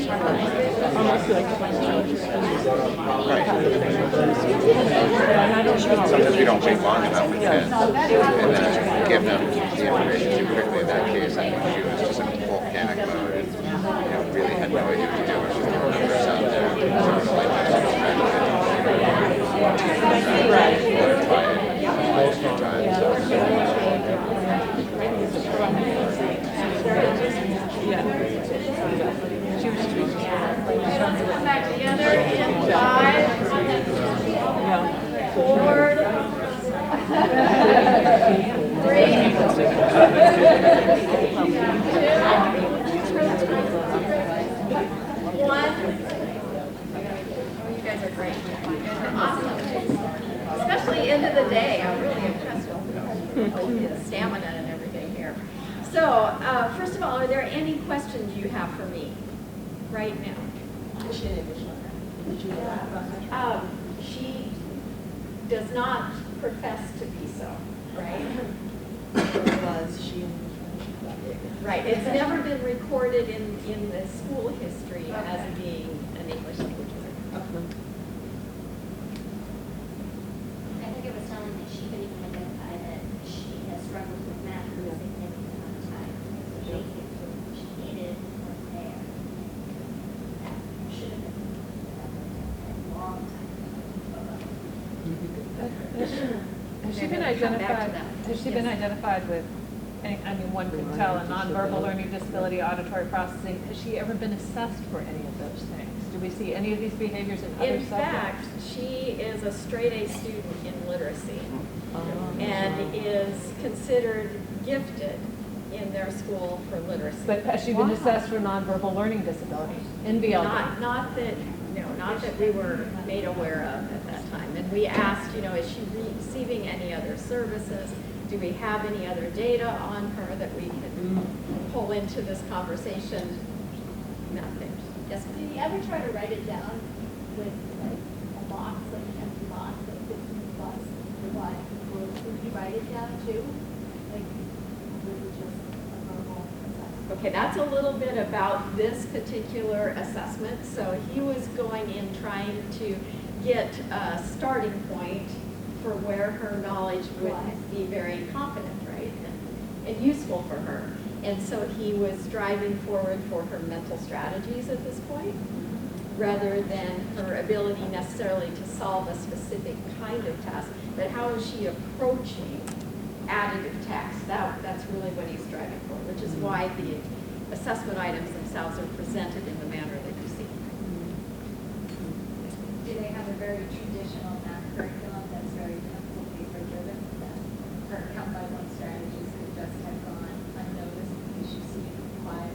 Right. Sometimes we don't wait long enough for kids and then give them the information too quickly. In that case, I think she was just in full panic mode and really had no idea what to do. She was throwing numbers out there. So like let her try it a few Come back together in 5, 4, 3, 2, 1. Oh, you guys are great. Awesome. Especially end of the day. I'm really impressed with the stamina and everything here. So, first of all, are there any questions you have for me right now? She does not profess to be so, right? Right. It's never been recorded in the school history as being an English language learner. I think it was telling that she couldn't even identify that she has struggled with math for a significant amount of time. So basically, she needed was there. That should have been a long time ago. Has she been identified? Has she been identified with? I mean, one can tell a nonverbal learning disability, auditory processing. Has she ever been assessed for any of those things? Do we see any of these behaviors in other subjects? In fact, she is a straight A student in literacy and is considered gifted in their school for literacy. But has she been assessed for nonverbal learning disability in BLD? Not that we were made aware of at that time. And we asked, is she receiving any other services? Do we have any other data on her that we can pull into this conversation? Nothing. Yes, Did you ever try to write it down with like a box, like an empty box, like 15 plus, would you write it down too? Like, was it just a verbal assessment? Okay, that's a little bit about this particular assessment. So he was going in trying to get a starting point for where her knowledge would be very competent, right, and useful for her. And so he was driving forward for her mental strategies at this point, rather than her ability necessarily to solve a specific kind of task, but how is she approaching additive tasks? That's really what he's driving for, which is why the assessment items themselves are presented in the manner that you see. Do they have a very traditional math curriculum that's very pencil paper driven? Her count by one strategies could just have gone unnoticed because you see it compliant?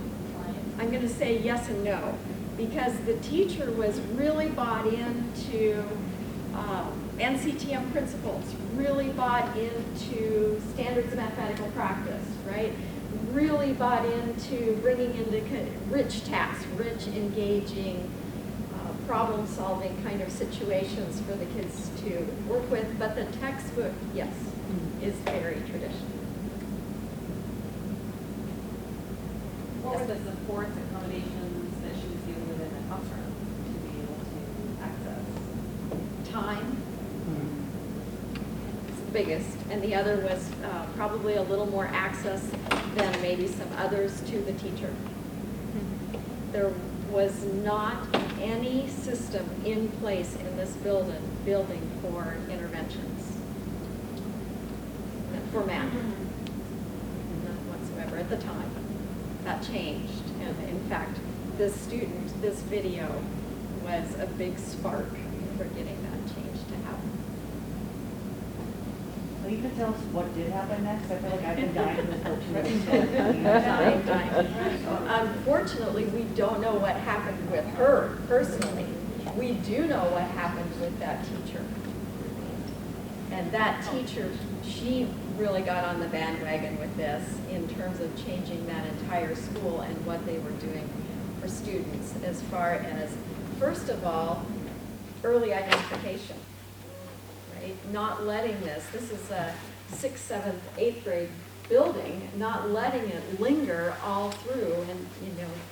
I'm going to say yes and no, because the teacher was really bought into NCTM principles, really bought into standards of mathematical practice, right? Really bought into bringing into rich tasks, rich, engaging, problem-solving kind of situations for the kids to work with. But the textbook, yes, is very traditional. What were the supports, accommodations that she was dealing with in the classroom to be able to access? Time is the biggest, and the other was probably a little more access than maybe some others to the teacher. There was not any system in place in this building for interventions, for math, none whatsoever at the time. that changed. And in fact, this video was a big spark for getting that change to happen. So you could tell us what did happen next? I feel like I've been dying for this for 2 minutes. Unfortunately, we don't know what happened with her personally. We do know what happened with that teacher. And that teacher, she really got on the bandwagon with this in terms of changing that entire school and what they were doing for students as far as, first of all, early identification, right? Not letting this is a 6th, 7th, 8th grade building, not letting it linger all through and,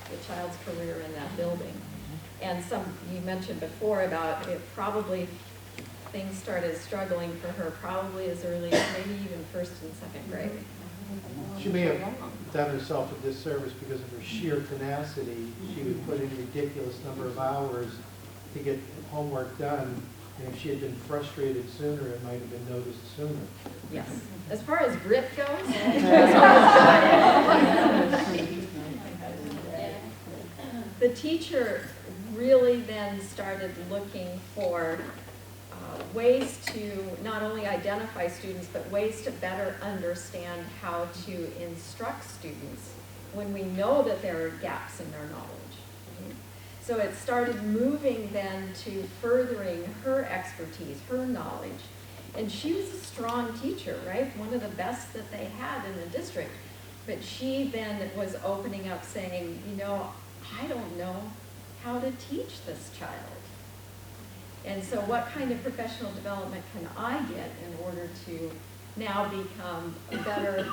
the child's career in that building. And you mentioned before about it probably, things started struggling for her probably as early as maybe even 1st and 2nd grade. She may have done herself a disservice because of her sheer tenacity. She would put in a ridiculous number of hours to get homework done. And if she had been frustrated sooner, it might have been noticed sooner. Yes. As far as grit goes, the teacher really then started looking for ways to not only identify students, but ways to better understand how to instruct students when we know that there are gaps in their knowledge. Right? So it started moving then to furthering her expertise, her knowledge. And she was a strong teacher, right? One of the best that they had in the district. But she then was opening up saying, I don't know how to teach this child. And so what kind of professional development can I get in order to now become a better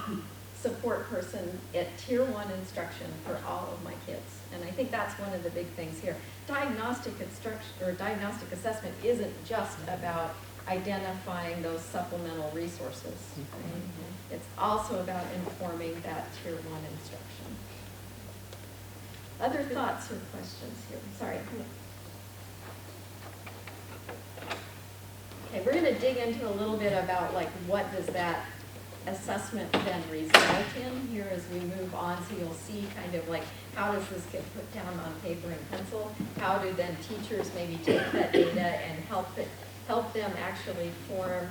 support person at Tier 1 instruction for all of my kids? And I think that's one of the big things here. Diagnostic instruction or diagnostic assessment isn't just about identifying those supplemental resources. Right? It's also about informing that Tier 1 instruction. Other thoughts or questions here? Sorry. Okay, we're going to dig into a little bit about what does that assessment then result in here as we move on. So you'll see kind of how does this get put down on paper and pencil? How do then teachers maybe take that data and help them actually form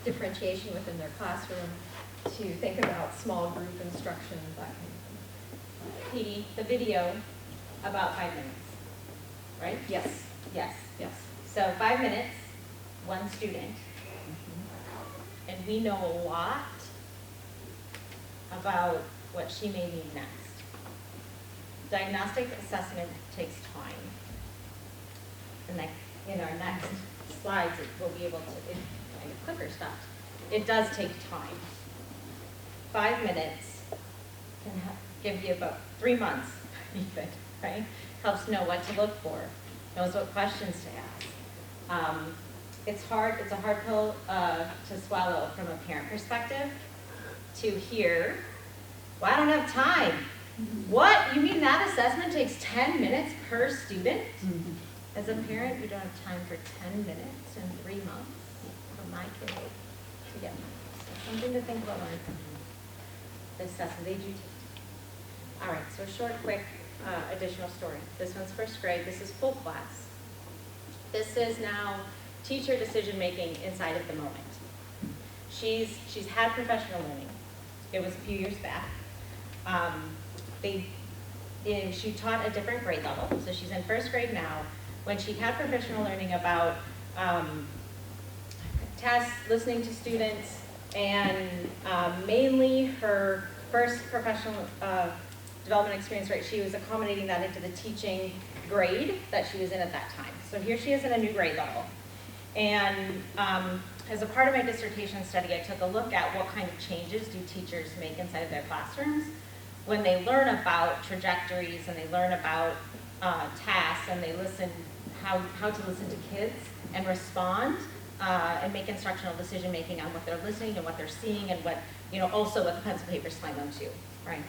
differentiation within their classroom, to think about small group instruction, that kind of thing. Petey, the video, about 5 minutes, right? Yes. Yes. Yes. So 5 minutes, one student, and we know a lot about what she may need next. Diagnostic assessment takes time. And in our next slides, we'll be able to, my clicker stopped. It does take time. 5 minutes can give you about 3 months, even, right? Helps know what to look for, knows what questions to ask. It's a hard pill to swallow from a parent perspective, to hear, well, I don't have time. What? You mean that assessment takes 10 minutes per student? As a parent, you don't have time for 10 minutes in 3 months for my kid to get marks. So something to think about when the assessment they do take. All right, so a short, quick additional story. This one's 1st grade. This is full class. This is now teacher decision-making inside of the moment. She's had professional learning. It was a few years back. She taught a different grade level, so she's in 1st grade now. When she had professional learning about tests, listening to students, and mainly her first professional development experience, right, she was accommodating that into the teaching grade that she was in at that time. So here she is in a new grade level. And as a part of my dissertation study, I took a look at what kind of changes do teachers make inside of their classrooms when they learn about trajectories and they learn about tasks and they listen, how to listen to kids and respond and make instructional decision making on what they're listening and what they're seeing and what, also what the pencil papers telling them to, right?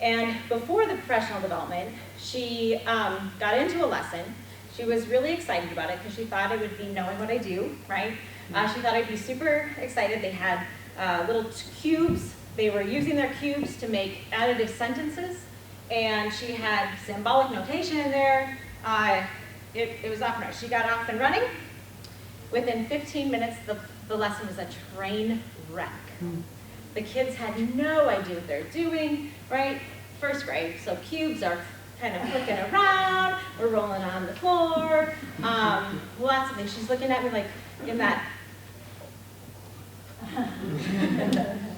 And before the professional development, she got into a lesson. She was really excited about it because she thought it would be knowing what I do, right? She thought I'd be super excited. They had little cubes they were using their cubes to make additive sentences, and she had symbolic notation in there. It was off and running. She got off and running. Within 15 minutes, the lesson was a train wreck. The kids had no idea what they're doing, right? First grade, so cubes are kind of flicking around, we're rolling on the floor, lots of things. She's looking at me like, in that.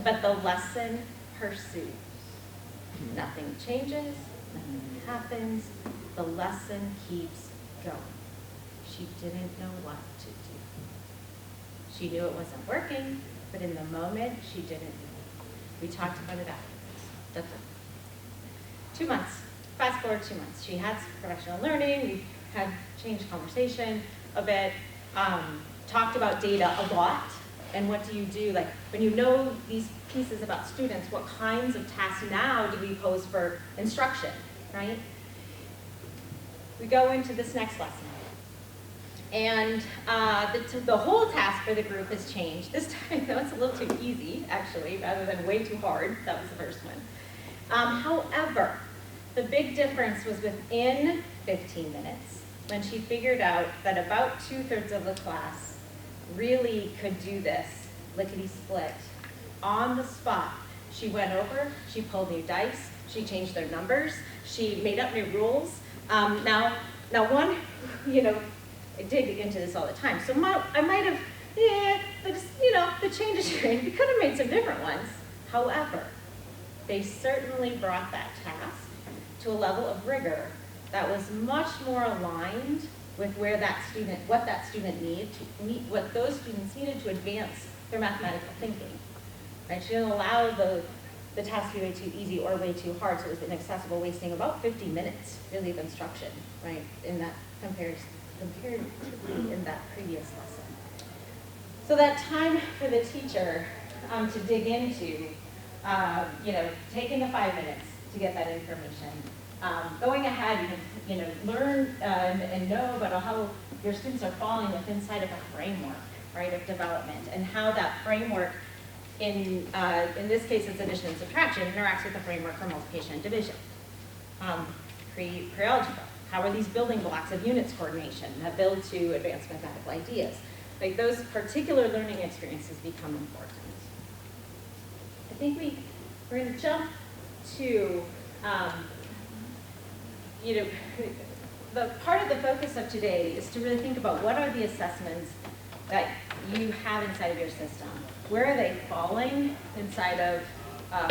But the lesson pursues. Nothing changes, nothing happens, the lesson keeps going. She didn't know what to do. She knew it wasn't working, but in the moment, she didn't know. We talked about it afterwards. That's it. 2 months. Fast forward 2 months. She had professional learning. We had changed conversation a bit. Talked about data a lot. And what do you do? Like, when you know these pieces about students, what kinds of tasks now do we pose for instruction, right? We go into this next lesson. And the whole task for the group has changed. This time, though, it's a little too easy, actually, rather than way too hard. That was the first one. However, the big difference was within 15 minutes, when she figured out that about 2/3 of the class really could do this lickety-split on the spot. She went over, she pulled new dice, she changed their numbers, she made up new rules. Now one, I dig into this all the time, so I might have, the changes we could have made some different ones. However, they certainly brought that task to a level of rigor that was much more aligned with what that student needed to meet, what those students needed to advance their mathematical thinking. Right? She didn't allow the task to be way too easy or way too hard, so it was inaccessible, wasting about 50 minutes really of instruction, right? In that comparatively in that previous lesson. So that time for the teacher to dig into, taking the 5 minutes to get that information. Going ahead and learn and know about how your students are falling within inside of a framework, right, of development, and how that framework, in this case it's addition and subtraction, interacts with the framework for multiplication and division. Pre-algebra, how are these building blocks of units coordination that build to advanced mathematical ideas? Like, those particular learning experiences become important. I think we're going to jump to the part of the focus of today is to really think about what are the assessments that you have inside of your system. Where are they falling inside of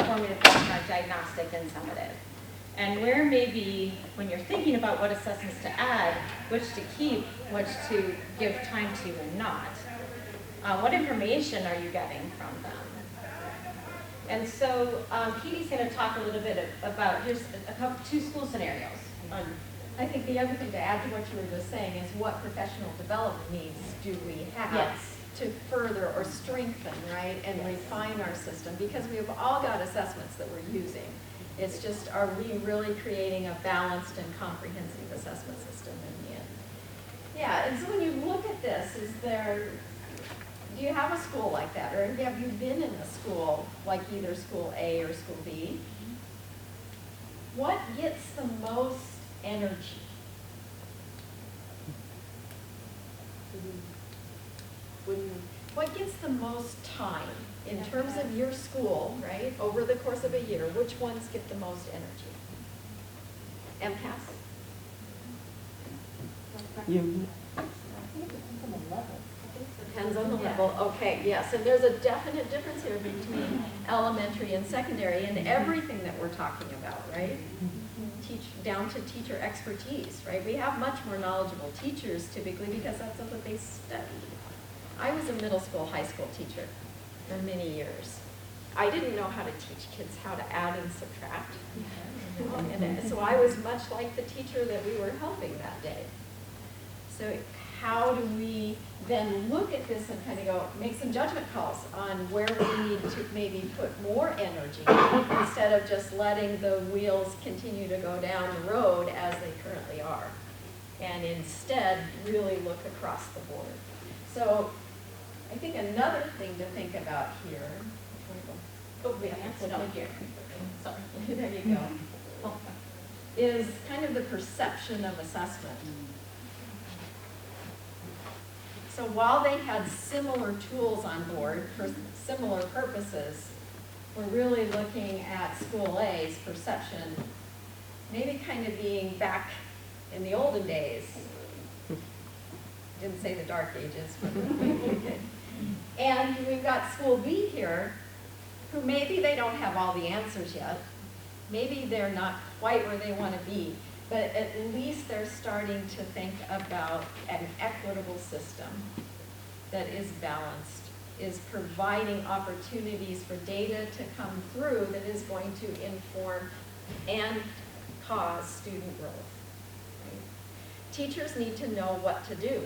formative, benchmark, diagnostic, and summative? And where maybe, when you're thinking about what assessments to add, which to keep, which to give time to and not, what information are you getting from them? And so Petey's going to talk a little bit about two school scenarios. I think the other thing to add to what you were just saying is what professional development needs do we have to further or strengthen, right, and refine our system, because we've all got assessments that we're using. It's just, are we really creating a balanced and comprehensive assessment system in the end? Yeah, and so when you look at this, do you have a school like that, or have you been in a school like either school A or school B? What gets the most energy? What gets the most time in terms of your school, right, over the course of a year? Which ones get the most energy? MCAS? Depends on the level. Okay, yes, and there's a definite difference here between elementary and secondary and everything that we're talking about, right? Down to teacher expertise, right? We have much more knowledgeable teachers typically because that's what they studied. I was a middle school, high school teacher for many years. I didn't know how to teach kids how to add and subtract. And so I was much like the teacher that we were helping that day. So how do we then look at this and kind of go, make some judgment calls on where we need to maybe put more energy instead of just letting the wheels continue to go down the road as they currently are, and instead really look across the board. So I think another thing to think about here, oh, yeah, no, here, sorry, there you go, is kind of the perception of assessment. So while they had similar tools on board for similar purposes, we're really looking at school A's perception, maybe kind of being back in the olden days. Didn't say the dark ages, but and we've got school B here, who maybe they don't have all the answers yet. Maybe they're not quite where they want to be, but at least they're starting to think about an equitable system that is balanced, is providing opportunities for data to come through that is going to inform and cause student growth. Right? Teachers need to know what to do.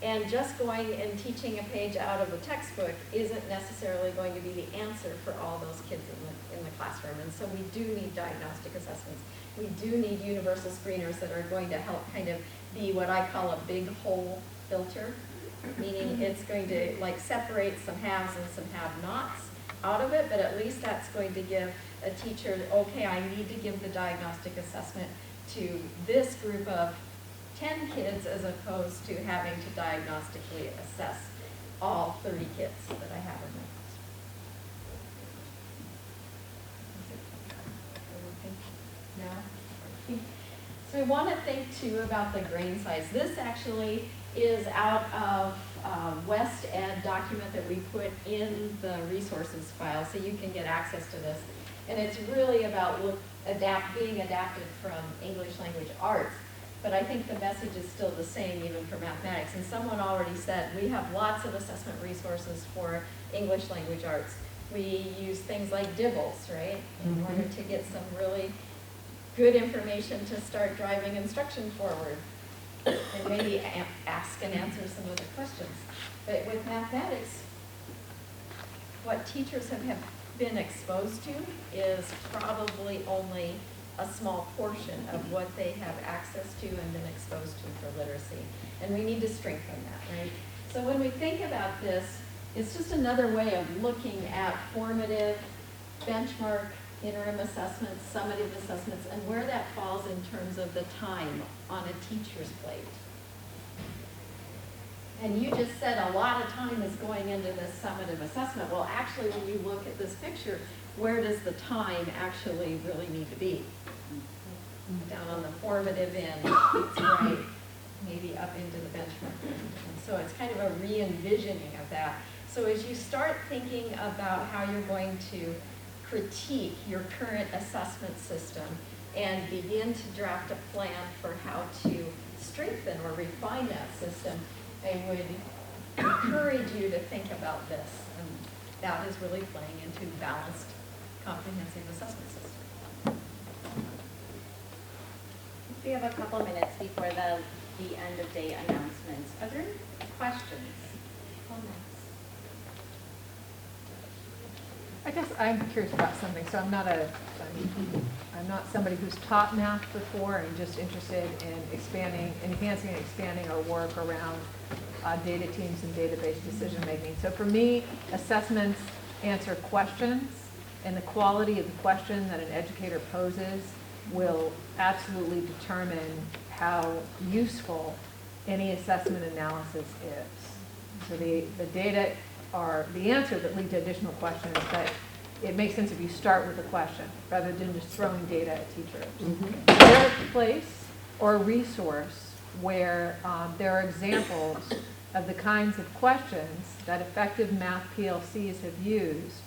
And just going and teaching a page out of a textbook isn't necessarily going to be the answer for all those kids in the classroom. And so we do need diagnostic assessments. We do need universal screeners that are going to help kind of be what I call a big hole filter, meaning it's going to like separate some haves and some have-nots out of it, but at least that's going to give a teacher, okay, I need to give the diagnostic assessment to this group of 10 kids as opposed to having to diagnostically assess all 30 kids that I have in my classroom. No? So we want to think too about the grain size. This actually is out of West Ed document that we put in the resources file so you can get access to this. And it's really about being adapted from English language arts. But I think the message is still the same even for mathematics. And someone already said we have lots of assessment resources for English language arts. We use things like DIBELS, right, in order to get some really good information to start driving instruction forward and maybe ask and answer some of the questions. But with mathematics, what teachers have been exposed to is probably only a small portion of what they have access to and been exposed to for literacy. And we need to strengthen that, right? So when we think about this, it's just another way of looking at formative, benchmark, interim assessments, summative assessments, and where that falls in terms of the time on a teacher's plate. And you just said a lot of time is going into this summative assessment. Well, actually, when you look at this picture, where does the time actually really need to be? Down on the formative end, it's right, maybe up into the benchmark. And so it's kind of a re-envisioning of that. So as you start thinking about how you're going to critique your current assessment system and begin to draft a plan for how to strengthen or refine that system, I would encourage you to think about this. And that is really playing into balanced, comprehensive assessment system. We have a couple minutes before the end of day announcements. Are there any questions, comments? I guess I'm curious about something. So I'm not somebody who's taught math before. I'm just interested in enhancing and expanding our work around data teams and database decision making. So for me, assessments answer questions, and the quality of the question that an educator poses will absolutely determine how useful any assessment analysis is. So the data are the answers that lead to additional questions, but it makes sense if you start with a question rather than just throwing data at teachers. Is there a place or a resource where there are examples of the kinds of questions that effective math PLCs have used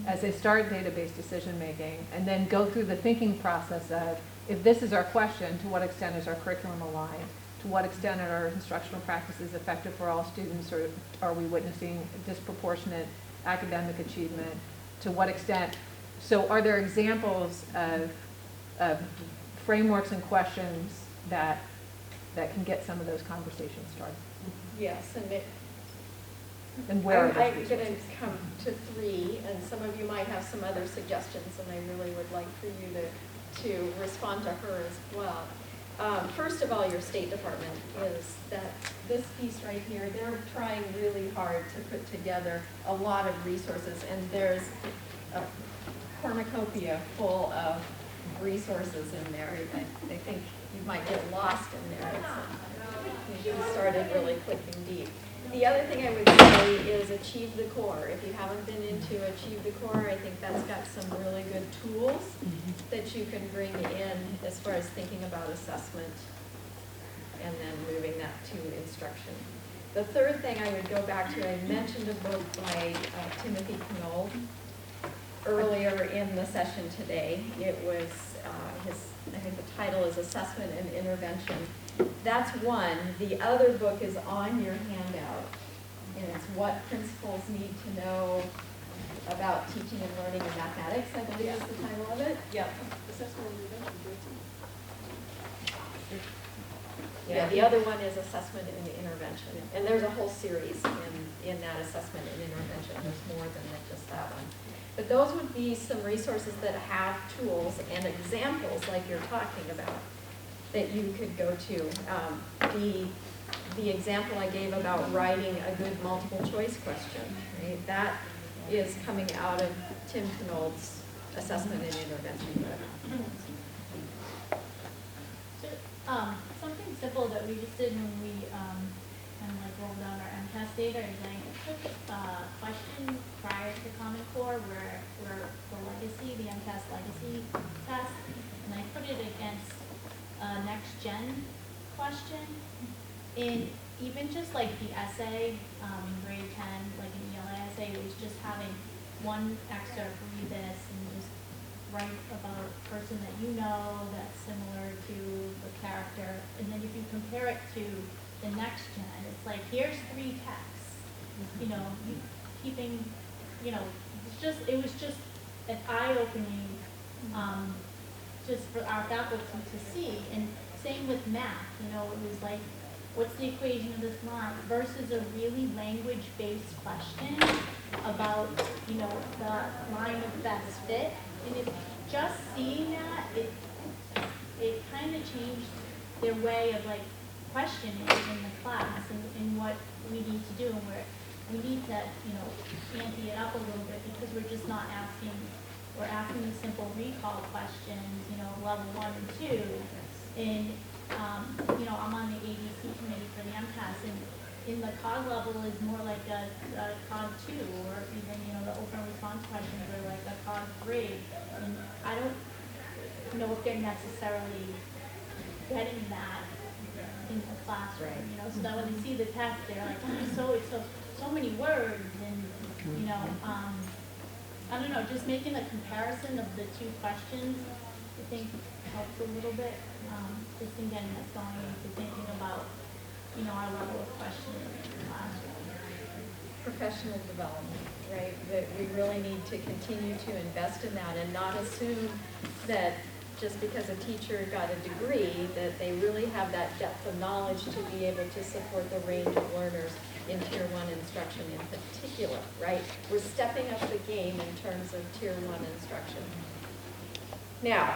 as they start database decision making, and then go through the thinking process of, if this is our question, to what extent is our curriculum aligned? To what extent are our instructional practices effective for all students, or are we witnessing disproportionate academic achievement? To what extent? So are there examples of frameworks and questions that can get some of those conversations started? Yes, And where are I'm those going resources? to come to 3, and some of you might have some other suggestions, and I really would like for you to respond to her as well. First of all, your State Department is that this piece right here, they're trying really hard to put together a lot of resources, and there's a cornucopia full of resources in there. I think you might get lost in there. You started really clicking deep. The other thing I would say is Achieve the Core. If you haven't been into Achieve the Core, I think that's got some really good tools that you can bring in as far as thinking about assessment and then moving that to instruction. The third thing I would go back to, I mentioned a book by Timothy Knoll earlier in the session today. It was I think the title is Assessment and Intervention. That's one. The other book is on your handout, and it's What Principals Need to Know About Teaching and Learning in Mathematics, I believe is the title of it. Yep. Assessment and intervention, Yeah, the other one is Assessment and Intervention. And there's a whole series in that Assessment and Intervention. There's more than just that one. But those would be some resources that have tools and examples like you're talking about that you could go to. The example I gave about writing a good multiple choice question, right? That is coming out of Tim Knoll's Assessment and Intervention book. So, something simple that we just did when we kind of like rolled out our MCAS data is I took a question prior to Common Core where the legacy, the MCAS legacy test, and I put it against a next gen question. In even just like the essay in grade 10, like an ELA essay, it was just having one excerpt, read this, and just write about a person that you know that's similar to the character. And then if you compare it to the next gen, it's like, here's 3 texts. You know, keeping, you know, it was just an eye-opening just for our faculty to see. And same with math, you know, it was like, what's the equation of this line versus a really language-based question about, you know, the line of best fit. And if just seeing that, it kind of changed their way of like questioning in the class and what we need to do, and where we need to, you know, ante it up a little bit because we're just not asking, we're asking the simple recall questions, you know, level 1 and 2. And you know, I'm on the ABC committee for the MCAS, and in the COG level is more like a COG 2, or even, you know, the open response questions are like a COG 3. And I don't know if they're necessarily getting that in the classroom, you know, so that when they see the test, they're like, oh, it's so many words, and, you know, I don't know, just making a comparison of the 2 questions, I think helps a little bit. Just in getting us going into thinking about, you know, our level of questioning in the classroom. Professional development, right? That we really need to continue to invest in that and not assume that just because a teacher got a degree that they really have that depth of knowledge to be able to support the range of learners in Tier 1 instruction in particular, right? We're stepping up the game in terms of Tier 1 instruction. Now,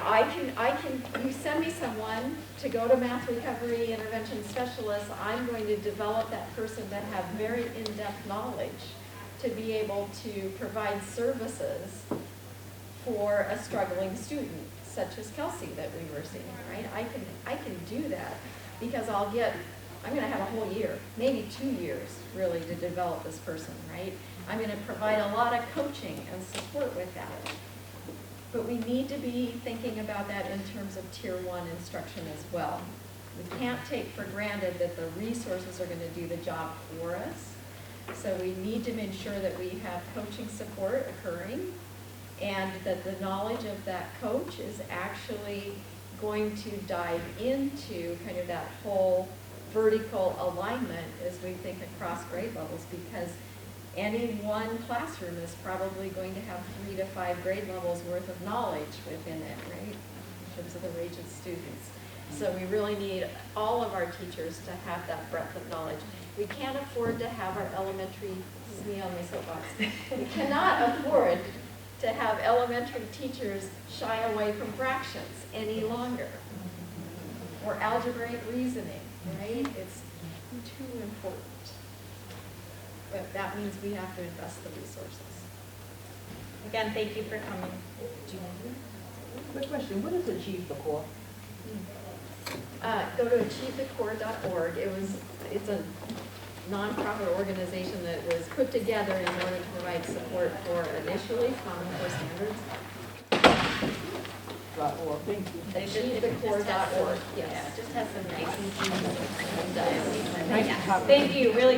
you send me someone to go to math recovery intervention specialist, I'm going to develop that person that have very in-depth knowledge to be able to provide services for a struggling student, such as Kelsey that we were seeing, right? I can do that because I'm gonna have a whole year, maybe 2 years really to develop this person, right? I'm gonna provide a lot of coaching and support with that. But we need to be thinking about that in terms of Tier 1 instruction as well. We can't take for granted that the resources are going to do the job for us. So we need to make sure that we have coaching support occurring and that the knowledge of that coach is actually going to dive into kind of that whole vertical alignment as we think across grade levels, because any one classroom is probably going to have 3 to 5 grade levels worth of knowledge within it, right, in terms of the range of students. So we really need all of our teachers to have that breadth of knowledge. We can't afford to have our elementary, this is me on my soapbox, we cannot afford to have elementary teachers shy away from fractions any longer. or algebraic reasoning, right? It's too important. But that means we have to invest the resources. Again, thank you for coming. Do you want to? Quick question, what is Achieve the Core? Go to achievethecore.org. It's a nonprofit organization that was put together in order to provide support for initially Common Core standards. Thank you. Achievethecore.org, Yeah, yes. it just has some nice. It does. Thank you, really.